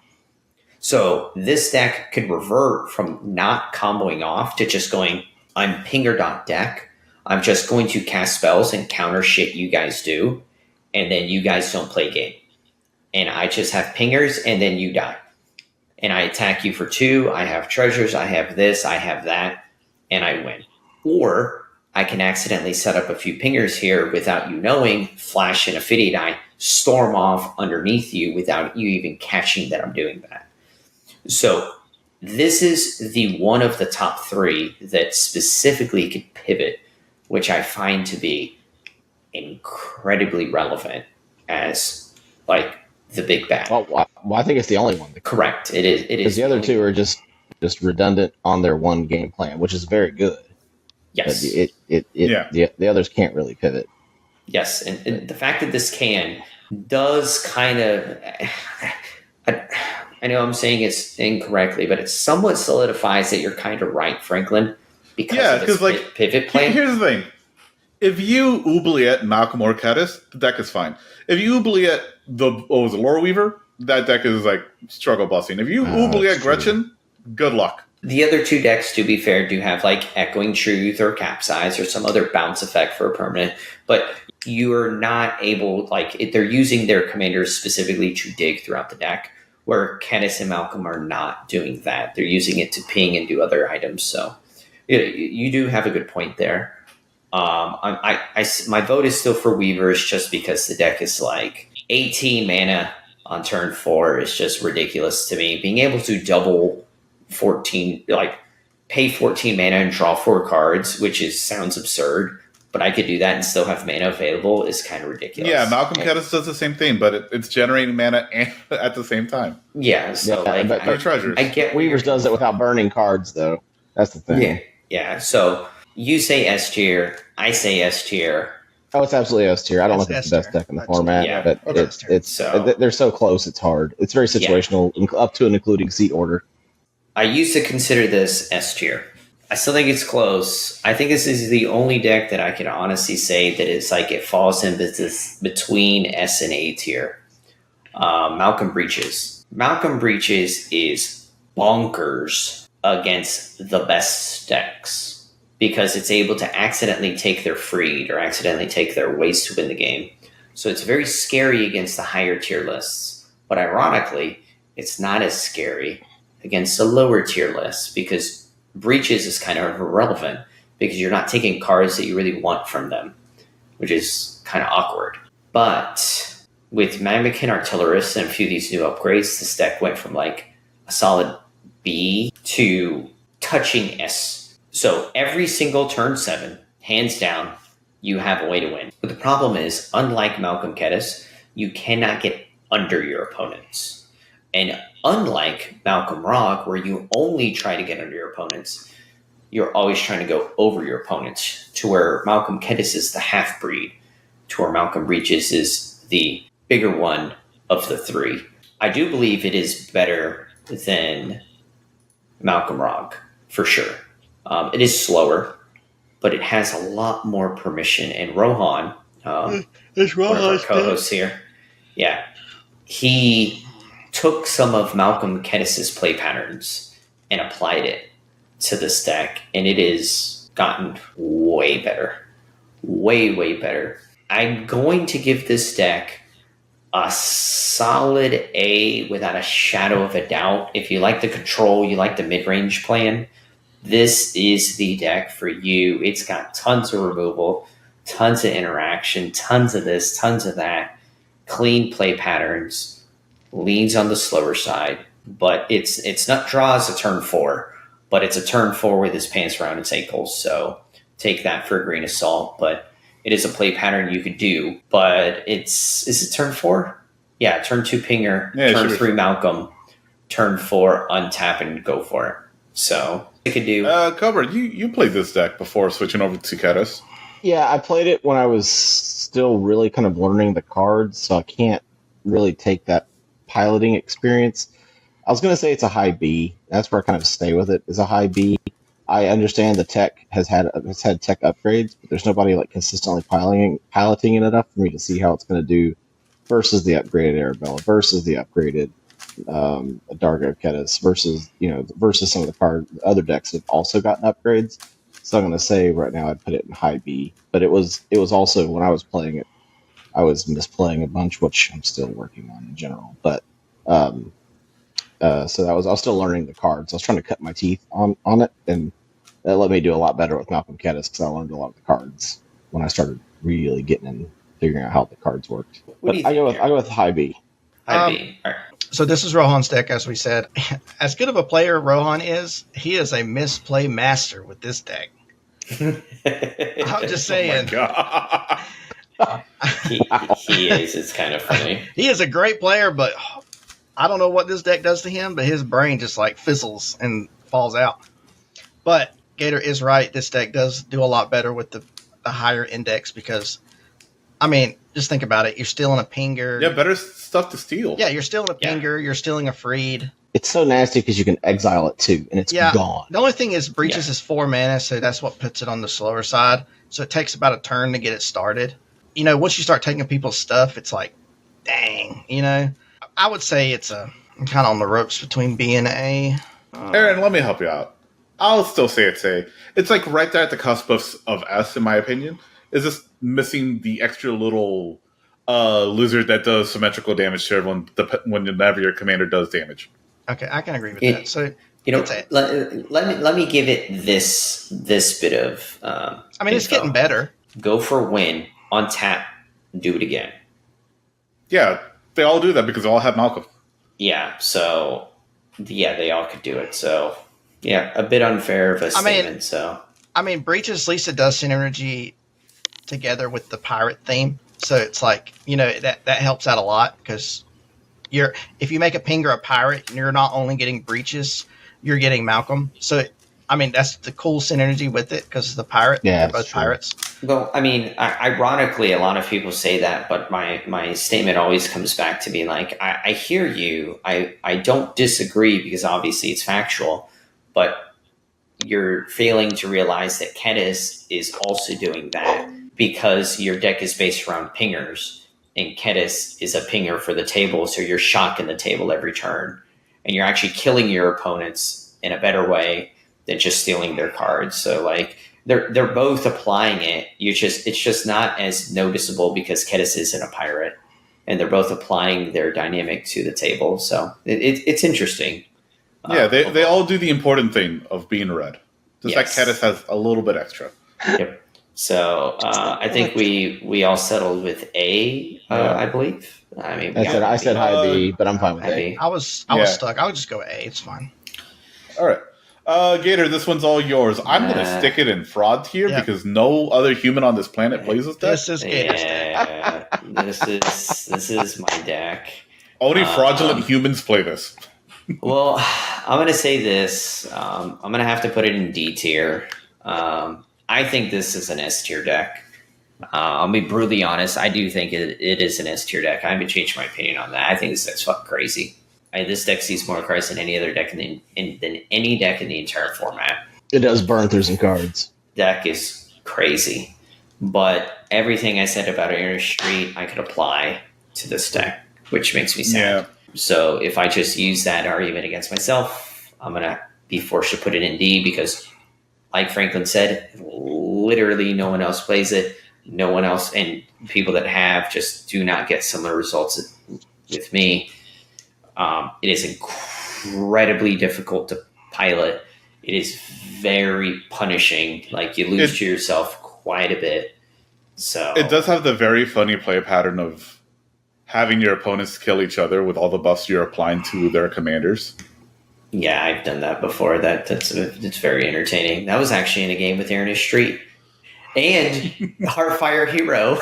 So this deck could revert from not comboing off to just going, I'm pinger.deck. I'm just going to cast spells and counter shit you guys do, and then you guys don't play game. And I just have pingers, and then you die. And I attack you for 2, I have treasures, I have this, I have that, and I win. Or I can accidentally set up a few pingers here without you knowing, flash an Affinity Die, storm off underneath you without you even catching that I'm doing that. So this is the one of the top 3 that specifically could pivot, which I find to be incredibly relevant as like the big bad. Well, I think it's the only one. Correct. It is. Because the other 2 are just redundant on their one game plan, which is very good. Yes. The others can't really pivot. Yes, and the fact that this does kind of, I know I'm saying it's incorrectly, but it somewhat solidifies that you're kind of right, Franklin, because of this pivot plan. Here's the thing. If you oubliette Malcolm or Kediss, the deck is fine. If you oubliette the Lore Weaver, that deck is like struggle busting. If you oubliette Gretchen, good luck. The other 2 decks, to be fair, do have like Echoing Truth or Capsize or some other bounce effect for a permanent, but you are not able, they're using their commanders specifically to dig throughout the deck, where Kediss and Malcolm are not doing that. They're using it to ping and do other items. So you do have a good point there. My vote is still for Weavers just because the deck is like 18 mana on turn 4 is just ridiculous to me. Being able to double 14, pay 14 mana and draw 4 cards, which sounds absurd, but I could do that and still have mana available is kind of ridiculous. Yeah, Malcolm Kediss does the same thing, but it's generating mana at the same time. Yeah, so but treasures. I get Weavers does it without burning cards, though. That's the thing. Yeah. So you say S tier, I say S tier. Oh, it's absolutely S tier. I don't know if it's the best deck in the format, but they're so close. It's hard. It's very situational, up to and including seat order. I used to consider this S tier. I still think it's close. I think this is the only deck that I can honestly say that it's like it falls in between S and A tier. Malcolm Breaches. Malcolm Breaches is bonkers against the best decks because it's able to accidentally take their freed or accidentally take their waste to win the game. So it's very scary against the higher tier lists. But ironically, it's not as scary against the lower tier lists because Breaches is kind of irrelevant because you're not taking cards that you really want from them, which is kind of awkward. But with Mammokin Artillerist and a few of these new upgrades, this deck went from like a solid B to touching S. So every single turn 7, hands down, you have a way to win. But the problem is, unlike Malcolm Kediss, you cannot get under your opponents. And unlike Malcolm Rock, where you only try to get under your opponents, you're always trying to go over your opponents, to where Malcolm Kediss is the half-breed, to where Malcolm Breaches is the bigger one of the 3. I do believe it is better than Malcolm Rock, for sure. It is slower, but it has a lot more permission. And Rohan, one of our co-hosts here, he took some of Malcolm Kediss's play patterns and applied it to this deck, and it has gotten way better. Way better. I'm going to give this deck a solid A without a shadow of a doubt. If you like the control, you like the mid-range plan, this is the deck for you. It's got tons of removal, tons of interaction, tons of this, tons of that, clean play patterns, leans on the slower side, but it's not draws a turn 4, but it's a turn 4 with his pants around its ankles, so take that for a grain of salt. But it is a play pattern you could do, but is it turn 4? Yeah, turn 2 Pinger, turn 3 Malcolm, turn 4 untap and go for it. So it could do. Cobra, you played this deck before switching over to Kediss. Yeah, I played it when I was still really kind of learning the cards, so I can't really take that piloting experience. I was going to say it's a high B. That's where I kind of stay with it, is a high B. I understand the tech has had tech upgrades, but there's nobody like consistently piloting it enough for me to see how it's going to do versus the upgraded Arabella, versus the upgraded a Dargo Kediss versus some of the other decks that have also gotten upgrades. So I'm going to say right now I'd put it in high B. But it was also when I was playing it, I was misplaying a bunch, which I'm still working on in general. But so I was still learning the cards. I was trying to cut my teeth on it, and that let me do a lot better with Malcolm Kediss because I learned a lot of the cards when I started really getting in, figuring out how the cards worked. But I go with high B. High B. All right. So this is Rohan's deck, as we said. As good of a player Rohan is, he is a misplay master with this deck. I'm just saying. Oh my God. He is. It's kind of funny. He is a great player, but I don't know what this deck does to him, but his brain just like fizzles and falls out. But Gator is right. This deck does do a lot better with the higher index because, I mean, just think about it. You're stealing a pinger. Yeah, better stuff to steal. Yeah, you're stealing a pinger. You're stealing a freed. It's so nasty because you can exile it too, and it's gone. The only thing is Breaches is 4 mana, so that's what puts it on the slower side. So it takes about a turn to get it started. You know, once you start taking people's stuff, it's like, dang, you know. I would say it's I'm kind of on the ropes between B and A. Aaron, let me help you out. I'll still say it's A. It's like right there at the cusp of S, in my opinion. Is just missing the extra little lizard that does symmetrical damage to everyone whenever your commander does damage. Okay, I can agree with that. So let me give it this bit of. I mean, it's getting better. Go for a win on tap. Do it again. Yeah, they all do that because they all have Malcolm. Yeah, so they all could do it. So yeah, a bit unfair of a statement. I mean, Breaches at least it does synergy together with the pirate theme. So it's like, you know, that helps out a lot because if you make a pinger a pirate, you're not only getting Breaches, you're getting Malcolm. So I mean, that's the cool synergy with it because the pirate. Yeah, they're both pirates. Well, I mean, ironically, a lot of people say that, but my statement always comes back to being like, I hear you. I don't disagree because obviously it's factual, but you're failing to realize that Kediss is also doing that because your deck is based around pingers, and Kediss is a pinger for the table, so you're shocking the table every turn, and you're actually killing your opponents in a better way than just stealing their cards. So like they're both applying it. It's just not as noticeable because Kediss isn't a pirate, and they're both applying their dynamic to the table. So it's interesting. Yeah, they all do the important thing of being red. Just like Kediss has a little bit extra. Yep. So I think we all settled with A. I believe. I mean, I said high B, but I'm fine with A. I was stuck. I would just go A. It's fine. All right. Gator, this one's all yours. I'm going to stick it in fraud tier because no other human on this planet plays this deck. This is Gator's deck. This is my deck. Only fraudulent humans play this. Well, I'm going to say this. I'm going to have to put it in D tier. I think this is an S tier deck. I'll be brutally honest. I do think it is an S tier deck. I haven't changed my opinion on that. I think this deck's fucking crazy. This deck sees more cards than any other deck than any deck in the entire format. It does burn through some cards. Deck is crazy. But everything I said about Iron Street, I could apply to this deck, which makes me sad. Yeah. So if I just use that argument against myself, I'm going to be forced to put it in D because, like Franklin said, literally no one else plays it. No one else, and people that have just do not get similar results with me. It is incredibly difficult to pilot. It is very punishing. Like you lose to yourself quite a bit. So it does have the very funny play pattern of having your opponents kill each other with all the buffs you're applying to their commanders. Yeah, I've done that before. It's very entertaining. That was actually in a game with Erins Street and Heartfire Hero.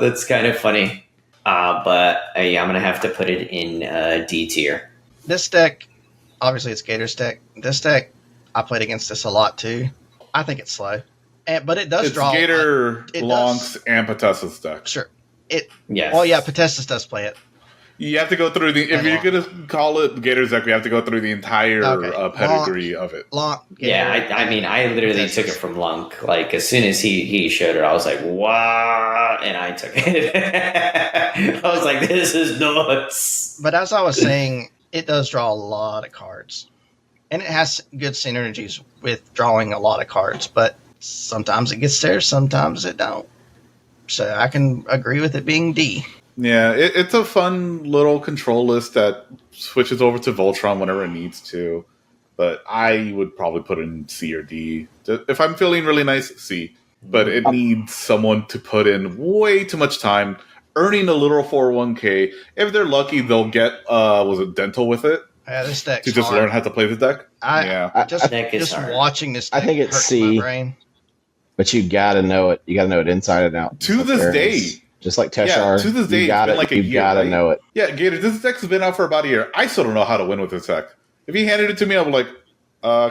That's kind of funny. But I'm going to have to put it in D tier. This deck, obviously it's Gator's deck. This deck, I played against this a lot too. I think it's slow. But it does draw. Gator, Lonks, and Patessa's deck. Sure. Yes. Oh, yeah, Patessus does play it. You have to go through the. If you're gonna call it Gator's deck, we have to go through the entire pedigree of it. I mean, I literally took it from Lunk. Like as soon as he showed it, I was like, "Wow!" And I took it. I was like, "This is nuts." But as I was saying, it does draw a lot of cards, and it has good synergies with drawing a lot of cards. But sometimes it gets there, sometimes it don't. So I can agree with it being D. Yeah, it's a fun little control list that switches over to Voltron whenever it needs to. But I would probably put it in C or D. If I'm feeling really nice, C. But it needs someone to put in way too much time, earning a little 401k. If they're lucky, they'll get, dental with it? Yeah, this deck's to just hard. learn how to play the deck? Just watching this deck I think it's hurts C. my brain. But you gotta know it. You gotta know it inside and out. To this day. Just like Teshar, to this day, you gotta, it's been like a you year, gotta right? know it. Yeah, Gator, this deck's been out for about a year. I still don't know how to win with this deck. If he handed it to me, I'd be like,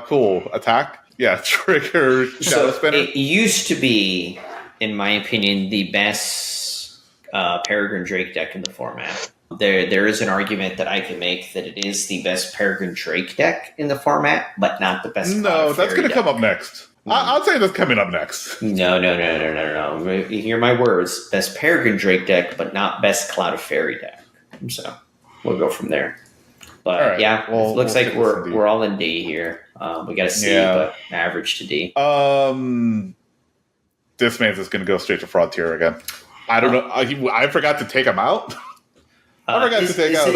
cool, attack? Yeah, trigger, Shadow Spinner. It used to be, in my opinion, the best Peregrine Drake deck in the format. There is an argument that I can make that it is the best Peregrine Drake deck in the format, but not the best. No, that's going to come up next. I'll say that's coming up next. No. You hear my words. Best Peregrine Drake deck, but not best Cloud of Fairy deck. So we'll go from there. But right. yeah, We'll looks like take we're all in D here. We got a C, but average to D. This man's just going to go straight to fraud tier again. I don't know. I forgot to take him out. I forgot to take out.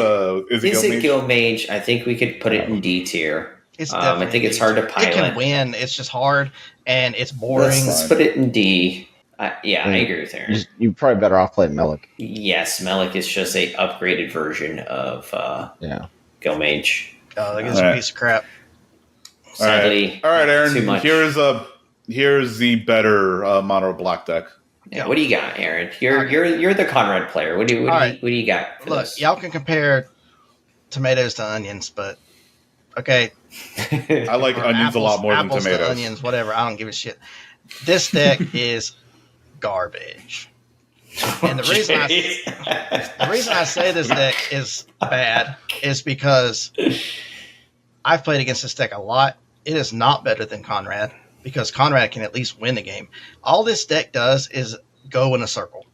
Is it Guildmage? I think we could put it in D tier. I think it's hard to pilot. It can win. It's just hard and it's boring. Let's put it in D. I agree with Aaron. You're probably better off playing Melik. Yes, Melik is just a upgraded version of Guildmage. Oh, that is a piece of crap. Sadly, all right, Aaron. Too much. Here's the better mono black deck. Yeah, what do you got, Aaron? You're the Conrad player. What do you got? Look, y'all can compare tomatoes to onions, but okay. I like onions a lot more than tomatoes. To onions, whatever. I don't give a shit. This deck is garbage. And the reason I say this deck is bad is because I've played against this deck a lot. It is not better than Conrad because Conrad can at least win the game. All this deck does is go in a circle.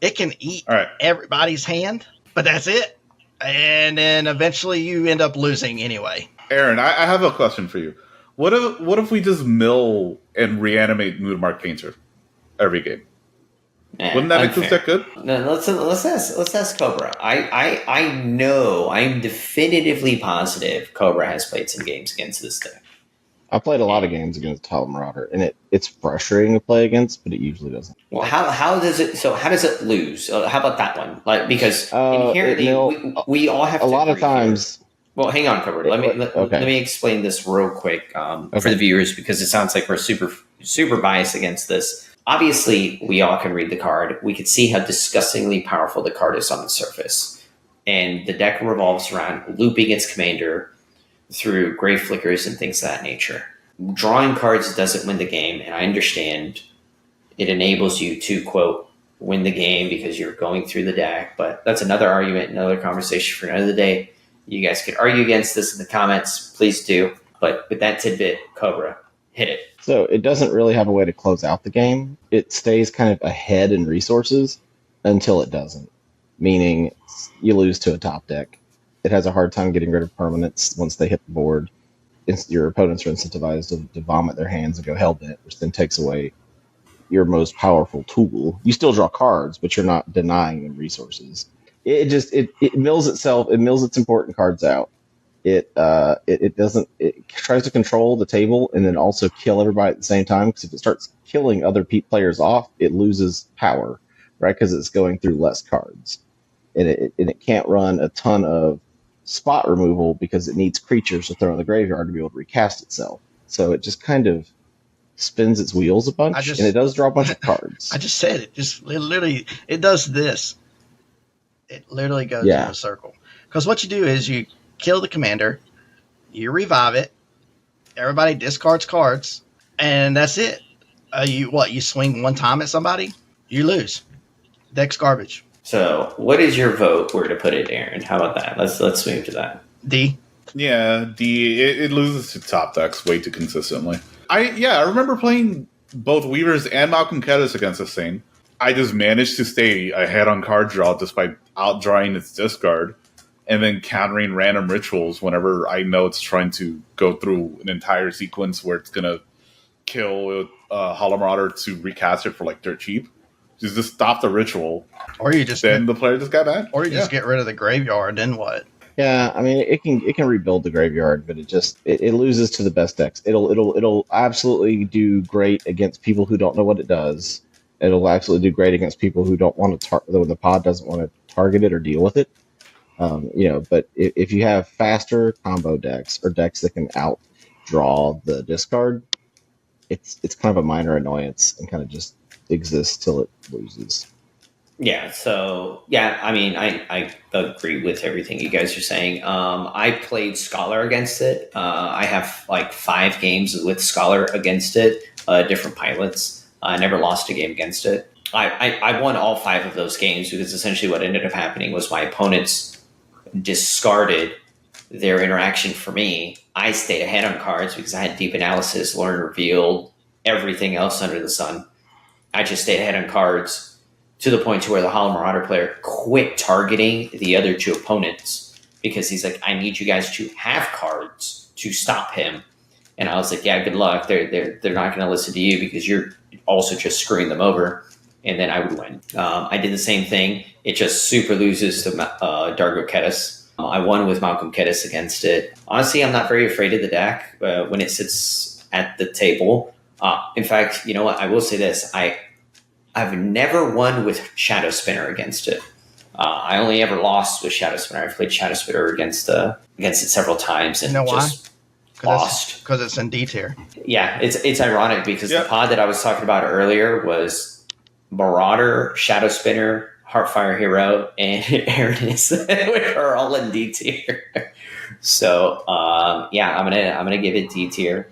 It can eat everybody's hand, but that's it. And then eventually you end up losing anyway. Aaron, I have a question for you. What if we just mill and reanimate Moonmark Painter every game? Wouldn't that make this deck good? No, let's ask Cobra. I know, I'm definitively positive Cobra has played some games against this deck. I played a lot of games against Tall Marauder, and it's frustrating to play against, but it usually doesn't. Well, how does it lose? How about that one? Like because inherently we all have a lot of times. Well, hang on, Cobra. Let me explain this real quick for the viewers because it sounds like we're super biased against this. Obviously, we all can read the card. We can see how disgustingly powerful the card is on the surface. And the deck revolves around looping its commander through Grave Flickers and things of that nature. Drawing cards doesn't win the game, and I understand it enables you to, quote, win the game because you're going through the deck. But that's another argument, another conversation for another day. You guys could argue against this in the comments. Please do. But with that tidbit, Cobra, hit it. So it doesn't really have a way to close out the game. It stays kind of ahead in resources until it doesn't, meaning you lose to a top deck. It has a hard time getting rid of permanents once they hit the board. Your opponents are incentivized to vomit their hands and go hellbent, which then takes away your most powerful tool. You still draw cards, but you're not denying them resources. It mills itself. It mills its important cards out. It tries to control the table and then also kill everybody at the same time. Because if it starts killing other players off, it loses power, right? Because it's going through less cards, and it can't run a ton of spot removal because it needs creatures to throw in the graveyard to be able to recast itself. So it just kind of spins its wheels a bunch, and it does draw a bunch of cards. I just said it does this. It literally goes in a circle. Because what you do is you kill the commander, you revive it, everybody discards cards, and that's it. You swing one time at somebody, you lose. Deck's garbage. So, what is your vote where to put it, Aaron? How about that? Let's move to that. D. Yeah, it loses to top decks way too consistently. I remember playing both Weavers and Malcolm Kediss against this thing. I just managed to stay ahead on card draw just by outdrawing its discard and then countering random rituals whenever I know it's trying to go through an entire sequence where it's going to kill Hollow Marauder to recast it for like dirt cheap. Just stop the ritual. Or you just then the player just got bad. Or you just get rid of the graveyard, then what? Yeah, I mean it can rebuild the graveyard, but it loses to the best decks. It'll absolutely do great against people who don't know what it does. It'll absolutely do great against people who don't want to when the pod doesn't want to target it or deal with it. But if you have faster combo decks or decks that can outdraw the discard, it's kind of a minor annoyance and kind of just exists till it loses. Yeah, so, I mean, I agree with everything you guys are saying. I played Scholar against it. I have, 5 games with Scholar against it, different pilots. I never lost a game against it. I won all 5 of those games because essentially what ended up happening was my opponents discarded their interaction for me. I stayed ahead on cards because I had deep analysis, learn, revealed, everything else under the sun. I just stayed ahead on cards to the point to where the Hollow Marauder player quit targeting the other 2 opponents because he's like, I need you guys to have cards to stop him. And I was like, yeah, good luck. They're not going to listen to you because you're also just screwing them over. And then I would win. I did the same thing. It just super loses to Dargo Kediss. I won with Malcolm Kediss against it. Honestly, I'm not very afraid of the deck when it sits at the table. In fact, you know what? I will say this. I've never won with Shadow Spinner against it. I only ever lost with Shadow Spinner. I've played Shadow Spinner against it several times and just lost. Because it's in D tier. Yeah, it's ironic because the pod that I was talking about earlier was Marauder, Shadow Spinner, Heartfire Hero, and Erins, which are all in D tier. So I'm gonna give it D tier.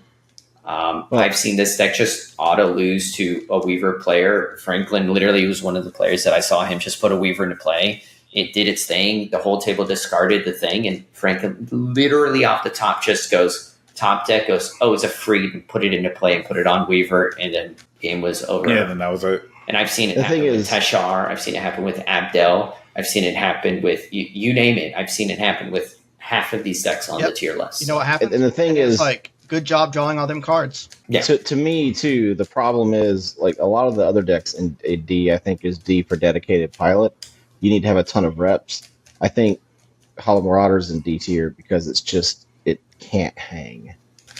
I've seen this deck just auto lose to a Weaver player. Franklin literally was one of the players that I saw him just put a Weaver into play. It did its thing. The whole table discarded the thing, and Franklin literally off the top just goes, top deck goes, oh, it's a free, and put it into play and put it on Weaver, and then game was over. Yeah, then that was it. And I've seen it happen with Tashar. I've seen it happen with Abdel. I've seen it happen with, you name it. I've seen it happen with half of these decks on the tier list. You know what happens? And the thing is, good job drawing all them cards. Yeah. To me, too, the problem is, a lot of the other decks in D, I think, is D for dedicated pilot. You need to have a ton of reps. I think Hollow Marauder's in D tier because it can't hang.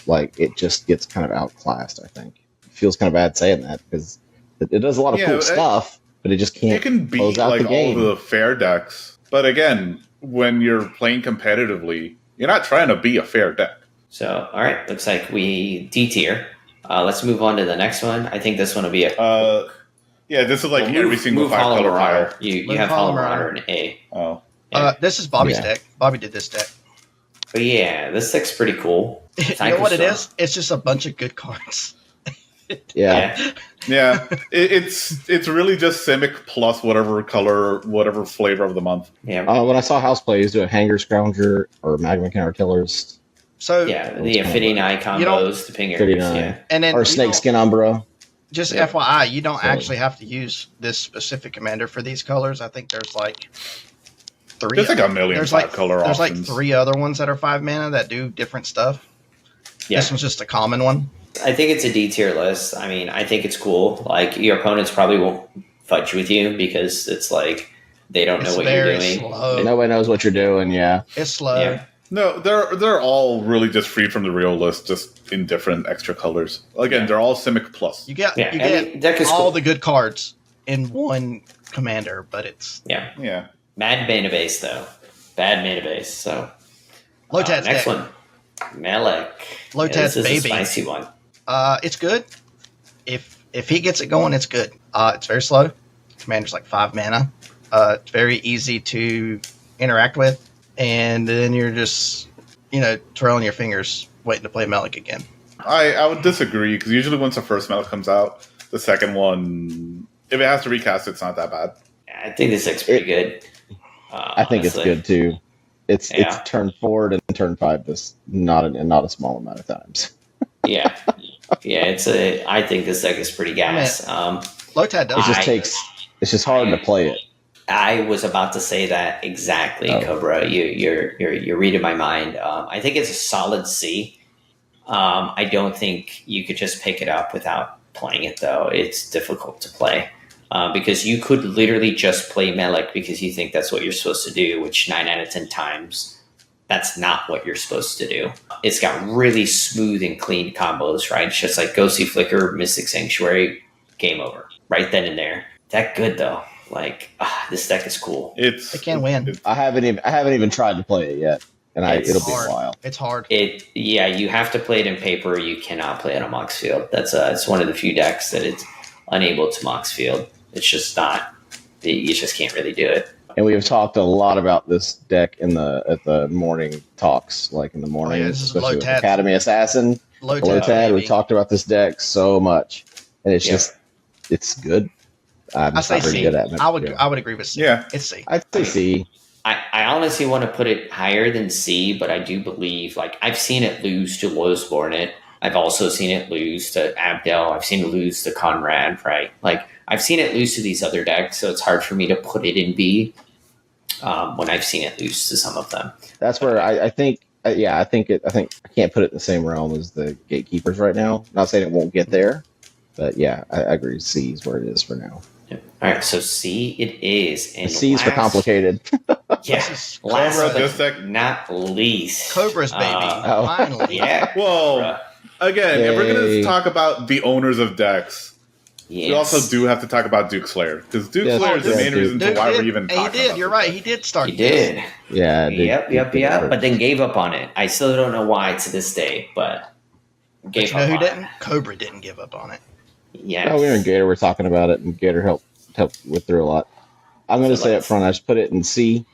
It just gets kind of outclassed, I think. It feels kind of bad saying that because it does a lot of cool stuff, but it just can't. It can beat all the fair decks. But again, when you're playing competitively, you're not trying to be a fair deck. So, all right, looks like we D tier. Let's move on to the next one. I think this one will be this is every single 5-color Marauder. You have Hollow Marauder in A. Oh. Yeah. This is Bobby's deck. Bobby did this deck. But yeah, this deck's pretty cool. You know what it is? It's just a bunch of good cards. Yeah. It's really just Simic plus whatever color, whatever flavor of the month. Yeah. When I saw House plays do a Hanger Scrounger or Magma Counterkillers. So the Affinity Eye combos, the pingers, and then or Snakeskin Umbra. Just FYI, you don't actually have to use this specific commander for these colors. I think there's 3. There's a million color options. There's 3 other ones that are 5 mana that do different stuff. Yeah. This one's just a common one. I think it's a D tier list. I mean, I think it's cool. Your opponents probably won't fudge with you because it's they don't know what you're doing. Slow. Nobody knows what you're doing. Yeah, it's slow. Yeah. No, they're all really just free from the real list, just in different extra colors. Again, they're all Simic plus. You get all the good cards in one commander, but it's Mad mana base though. Bad mana base. So Lotat's next deck. one, Melek. Lotat's this is baby. a spicy one. It's good. If he gets it going, it's good. It's very slow. Commander's 5 mana. It's very easy to interact with. And then you're just, twirling your fingers, waiting to play Melek again. I would disagree, because usually once the first Melek comes out, the second one, if it has to recast, it's not that bad. I think this deck's pretty good. I think honestly. it's good too. It's Yeah. turn 4 and turn 5. This not a small amount of times. Yeah, I think this deck is pretty gas. Lotad does. It's just hard to play it. I was about to say that exactly, Cobra. You're reading my mind. I think it's a solid C. I don't think you could just pick it up without playing it, though. It's difficult to play because you could literally just play Melik because you think that's what you're supposed to do, which 9 out of 10 times that's not what you're supposed to do. It's got really smooth and clean combos, right? It's just like Ghostly Flicker, Mystic Sanctuary, game over. Right then and there. That good, though. Like, this deck is cool. It can win. I haven't even tried to play it yet, and it'll be a while. It's hard. You have to play it in paper. You cannot play it on Mox Field. It's one of the few decks that it's unable to Mox Field. It's just not. You just can't really do it. And we have talked a lot about this deck at the morning talks, like in the morning, especially with Academy Assassin. Lotad. We talked about this deck so much, and it's just it's good. I say C. Good at it. I would agree with C. Yeah, it's C. I'd say C. I honestly want to put it higher than C, but I do believe, like, I've seen it lose to Lois Bornet. I've also seen it lose to Abdel. I've seen it lose to Conrad, right? Like, I've seen it lose to these other decks, so it's hard for me to put it in B when I've seen it lose to some of them. That's where I think I can't put it in the same realm as the Gatekeepers right now. Not saying it won't get there, but yeah, I agree. C is where it is for now. Yep. All right, so C it is. And C is for complicated. Yeah, last Cobra, but not least. Cobra's baby. Finally. Yeah. Well, again, if we're going to talk about the owners of decks, yes. we also do have to talk about Duke Slayer. Because Duke Slayer is the main reason to why we're even talking about He did, you're right. He did start. He did. Yeah. Yep. But then gave up on it. I still don't know why to this day, but gave up on it. Who didn't? Cobra didn't give up on it. Yes. Oh, we were in Gator. We're talking about it, and Gator helped with through a lot. I'm going to say up front, I just put it in C.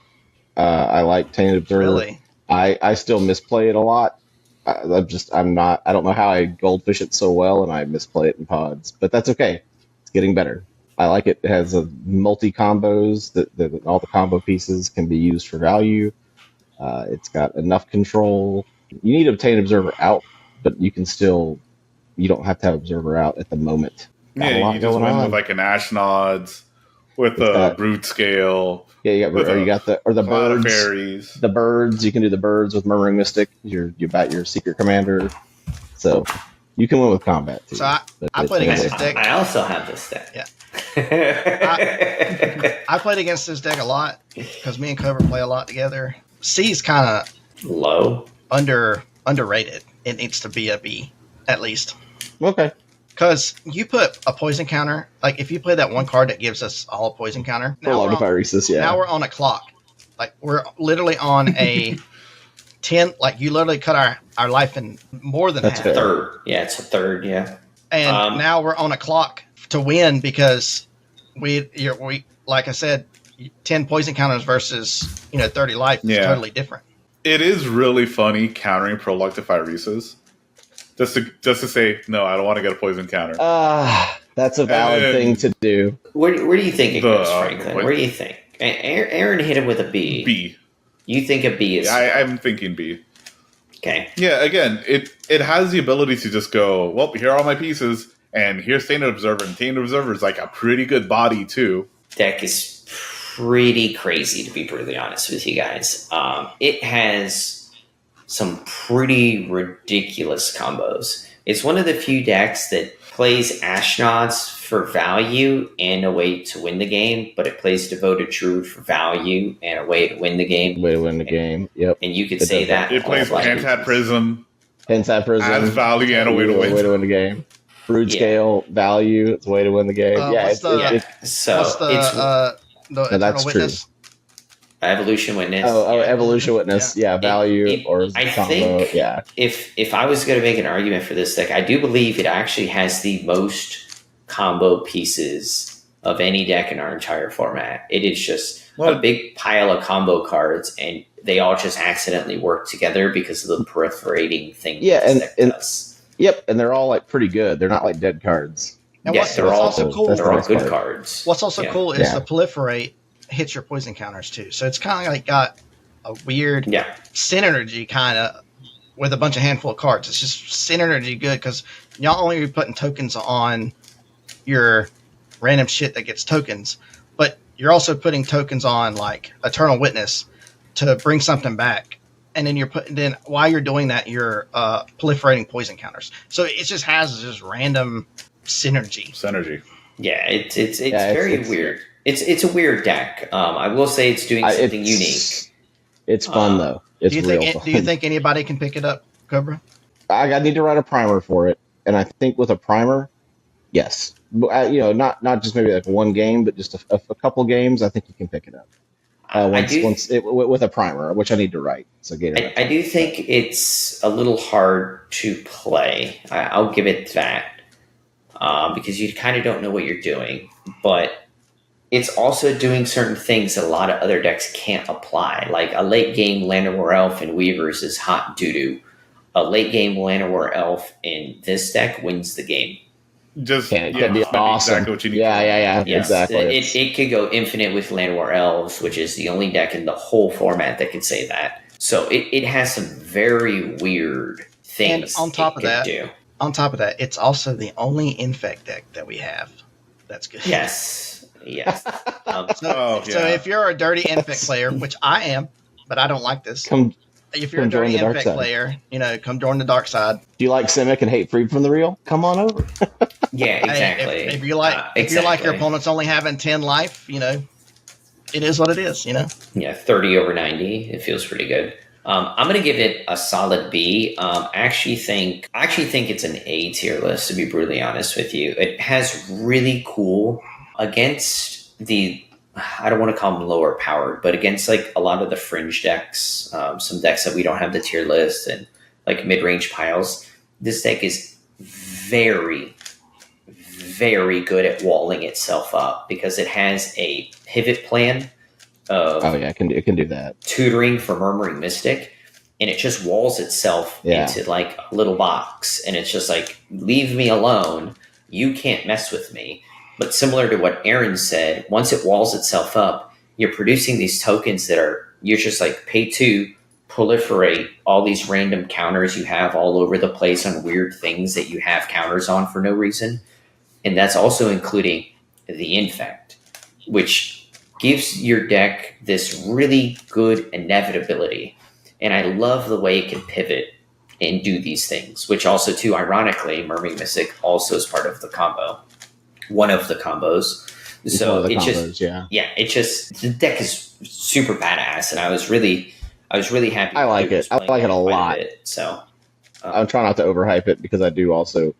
I like Tainted Observer. Really? I still misplay it a lot. I don't know how I goldfish it so well, and I misplay it in pods, but that's okay. It's getting better. I like it. It has a multi combos that all the combo pieces can be used for value. It's got enough control. You need to obtain Observer out, but you don't have to have Observer out at the moment. Yeah, you just win with like an Ashnods, with a Brute Scale. Yeah, you got the birds. Fairies. The birds, you can do the birds with Murmuring Mystic. You bat your Secret Commander. So you can win with combat too. So I played against this deck. I also have this deck. Yeah. I played against this deck a lot because me and Cobra play a lot together. C is kind of low, underrated. It needs to be a B at least. Okay. Because you put a poison counter, like if you play that one card that gives us all a poison counter. Now we're on a clock. Like we're literally on a 10. Like you literally cut our life in more than half. Third. Yeah, it's a third. Yeah. And now we're on a clock to win because we like I said, 10 poison counters versus 30 life is totally different. It is really funny countering Prologue to Phyresis. Just to say, no, I don't want to get a poison counter. That's a valid thing to do. Where do you think it goes, Franklin? Where do you think? Aaron hit him with a B. B. You think a B is... I'm thinking B. Okay. Yeah, again, it has the ability to just go, well, here are all my pieces, and here's Tainted Observer, and Tainted Observer is like a pretty good body, too. Deck is pretty crazy, to be brutally honest with you guys. It has some pretty ridiculous combos. It's one of the few decks that plays Ashnods for value and a way to win the game, but it plays Devoted Druid for value and a way to win the game. Yep. And you could say that. It plays Pentad Prism. As value and a way to win the game. Brood Scale, value, it's a way to win the game. What's the that's Witness? true. Evolution Witness. Evolution Witness. Yeah, value I combo. think yeah. If I was going to make an argument for this deck, I do believe it actually has the most combo pieces of any deck in our entire format. It is just a big pile of combo cards, and they all just accidentally work together because of the proliferating thing. Does. Yep, and they're all like pretty good. They're not like dead cards. And what's also cool? They're all good cards. What's also cool is the proliferate hits your poison counters too. So it's kind of like got a weird synergy kind of with a bunch of handful of cards. It's just synergy good because not only are you putting tokens on your random shit that gets tokens, but you're also putting tokens on like Eternal Witness to bring something back. And then while you're doing that, you're proliferating poison counters. So it just has this random synergy. Yeah, it's very weird. It's a weird deck. I will say it's doing something unique. It's fun though. It's real fun. Do you think anybody can pick it up, Cobra? I need to write a primer for it, and I think with a primer, yes. Not just maybe like one game, but just a couple games. I think you can pick it up. With a primer, which I need to write. So I do think it's a little hard to play. I'll give it that because you kind of don't know what you're doing, but it's also doing certain things that a lot of other decks can't apply. Like a late game Llanowar Elf and Weavers is hot doo-doo. A late game Llanowar Elf in this deck wins the game. Just be awesome. Exactly what you need. Yeah, yes, exactly. It could go infinite with Llanowar Elves, which is the only deck in the whole format that can say that. So it has some very weird things. And on top of that, it's also the only infect deck that we have. That's good. Yes. So if you're a dirty infect player, which I am, but I don't like this. If you're a dirty infect player, come join the dark side. Do you like Simic and hate Freed from the Real? Come on over. Yeah, exactly. If you like your opponents only having 10 life, it is what it is, Yeah, 30 over 90. It feels pretty good. I'm going to give it a solid B. I actually think it's an A tier list, to be brutally honest with you. It has really cool against the, I don't want to call them lower powered, but against like a lot of the fringe decks, some decks that we don't have the tier list and like mid-range piles, this deck is very, very good at walling itself up because it has a pivot plan of it can do that. Tutoring for Murmuring Mystic, and it just walls itself into like a little box, and it's just like, leave me alone, you can't mess with me. But similar to what Erins said, once it walls itself up, you're producing these tokens you're just like, pay 2, proliferate all these random counters you have all over the place on weird things that you have counters on for no reason. And that's also including the infect, which gives your deck this really good inevitability. And I love the way it can pivot and do these things, which also, too, ironically, Murmuring Mystic also is part of the combo. One of the combos. So the deck is super badass, and I was really happy. I like it. I like it a lot. So I'm trying not to overhype it because I do also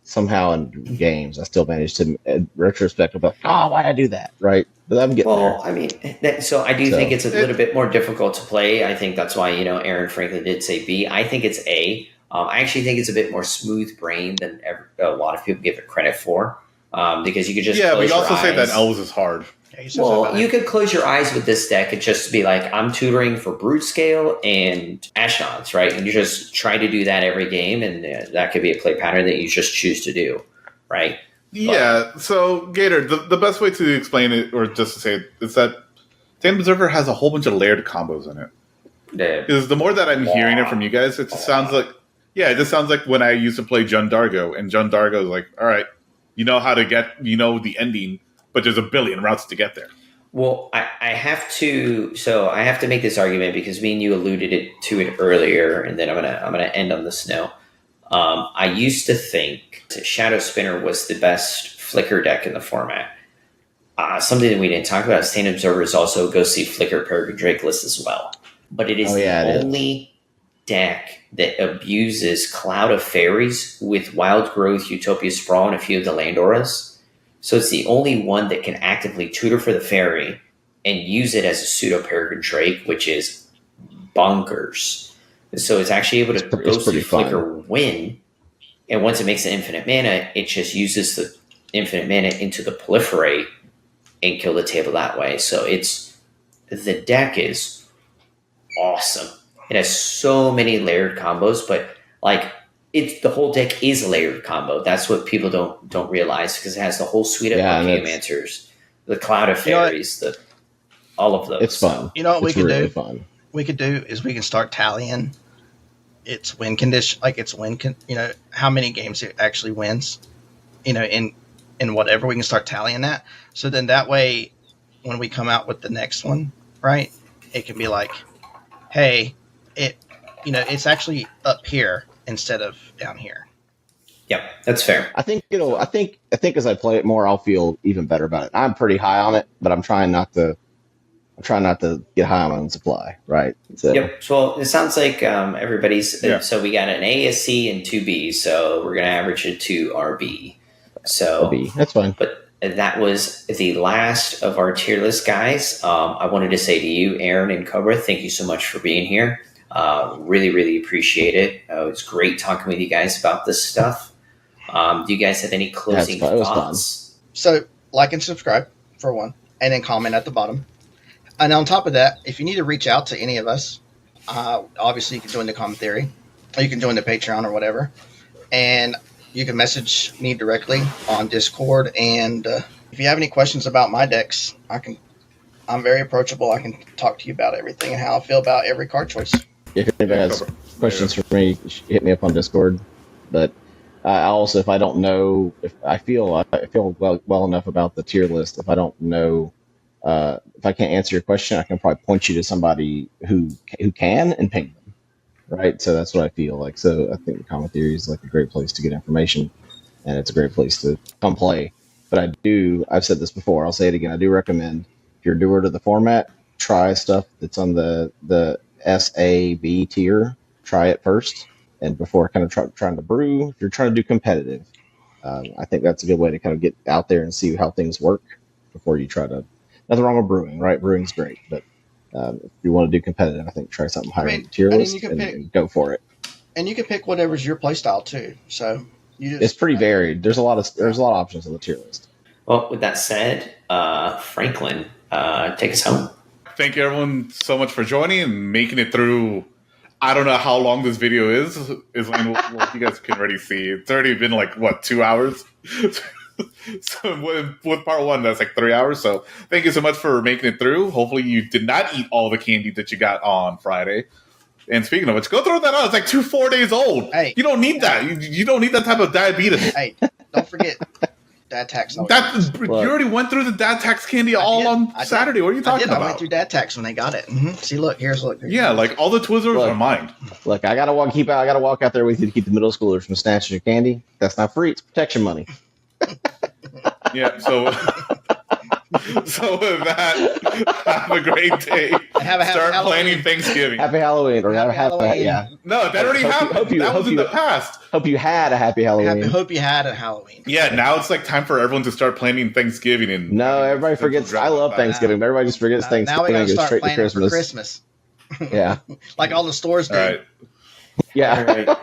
somehow in games I still manage to in retrospect about why did I do that, right? But I'm getting there. I mean, I do think it's a little bit more difficult to play. I think that's why Aaron frankly did say B. I think it's A. I actually think it's a bit more smooth brained than a lot of people give it credit for. Because you could just but you also say that Elves is hard. You could close your eyes with this deck and just be like, I'm tutoring for Brute Scale and Ashnod's, right? And you just try to do that every game, and that could be a play pattern that you just choose to do, right? Yeah, so Gator, the best way to explain it, or just to say it, is that Tandem Observer has a whole bunch of layered combos in it. Because the more that I'm hearing it from you guys, it just sounds like, it just sounds like when I used to play Jund Dargo, and Jund Dargo is like, all right, you know how to get, the ending, but there's a billion routes to get there. Well, I have to make this argument because me and you alluded to it earlier, and then I'm gonna end on this note. I used to think Shadow Spinner was the best Flicker deck in the format. Something that we didn't talk about is Tandem Observers also go see Flicker Peregrine Drake list as well. But it is the only deck that abuses Cloud of Fairies with Wild Growth, Utopia Sprawl, and a few of the land auras. So it's the only one that can actively tutor for the fairy and use it as a pseudo Peregrine Drake, which is bonkers. So it's actually able to go see Flicker win, and once it makes an infinite mana, it just uses the infinite mana into the proliferate and kill the table that way. So the deck is awesome. It has so many layered combos, but the whole deck is a layered combo. That's what people don't realize, because it has the whole suite of Geomancers, the Cloud of Fairies. all of those. It's fun. You know what we could really do? Fun. We could do is we can start tallying its win condition, like its win, how many games it actually wins, in whatever. We can start tallying that. So then that way, when we come out with the next one, right, it can be like, hey, it's actually up here instead of down here. Yep, that's fair. I think I think as I play it more, I'll feel even better about it. I'm pretty high on it, but I'm trying not to get high on my own supply, right? So, Yep. So it sounds like everybody's. Yeah. So we got an A, a C, and 2B. So we're going to average it to RB. So B. That's fine. But that was the last of our tier list, guys. I wanted to say to you, Aaron and Cobra, thank you so much for being here. Really, really appreciate it. It was great talking with you guys about this stuff. Do you guys have any closing thoughts? So like and subscribe for one, and then comment at the bottom. And on top of that, if you need to reach out to any of us, obviously you can join the Common Theory, or you can join the Patreon or whatever, and you can message me directly on Discord. And if you have any questions about my decks, I'm very approachable. I can talk to you about everything and how I feel about every card choice. If anybody has questions for me, hit me up on Discord. But I also, if I don't know, if I feel well enough about the tier list, if I don't know. If I can't answer your question, I can probably point you to somebody who can and ping them, right? So that's what I feel like. So I think the Common Theory is like a great place to get information, and it's a great place to come play. But I've said this before, I'll say it again, I do recommend, if you're newer to the format, try stuff that's on the SAB tier. Try it first, and before kind of trying to brew, if you're trying to do competitive, I think that's a good way to kind of get out there and see how things work before you try to. Nothing wrong with brewing, right? Brewing's great, but if you want to do competitive, I think try something higher on the tier list and go for it. And you can pick whatever's your playstyle too. So it's pretty varied. There's a lot of options on the tier list. Well, with that said, Franklin, take us home. Thank you, everyone, so much for joining and making it through. I don't know how long this video is. Well, you guys can already see. It's already been 2 hours. So with part one, that's 3 hours. So thank you so much for making it through. Hopefully you did not eat all the candy that you got on Friday. And speaking of which, go throw that out. It's 4 days old. Hey, you don't need that. You don't need that type of diabetes. Hey, don't forget Dad Tax. You already went through the Dad Tax candy on Saturday. What are you talking about? I went through Dad Tax when they got it. Mm-hmm. See, look. Yeah, all the Twizzlers are mine. Look, I gotta walk out there with you to keep the middle schoolers from snatching your candy. That's not free. It's protection money. Yeah, so with that, have a great day. Start planning Thanksgiving. Happy Halloween. Or happy Halloween. Yeah. No, that already happened. That was in the past. Hope you had a happy Halloween. Hope you had a Halloween. Yeah, now it's time for everyone to start planning Thanksgiving. And no, everybody forgets. I love Thanksgiving. Everybody just forgets Thanksgiving. Now we got to start planning for Christmas. Yeah. Like all the stores do. All right. Yeah.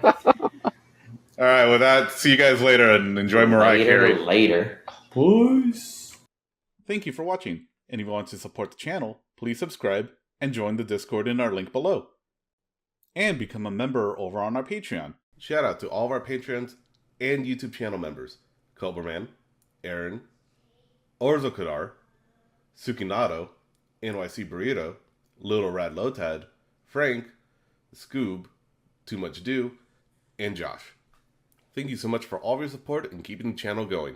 All right, with that, see you guys later and enjoy Mariah Carey. Later. Peace. Thank you for watching. And if you want to support the channel, please subscribe and join the Discord in our link below. And become a member over on our Patreon. Shout out to all of our Patreons and YouTube channel members. Coberman, Aaron, Orzo Kadar, Sukinato, NYC Burrito, Little Rad Lotad, Frank, Scoob, Too Much Do, and Josh. Thank you so much for all of your support and keeping the channel going.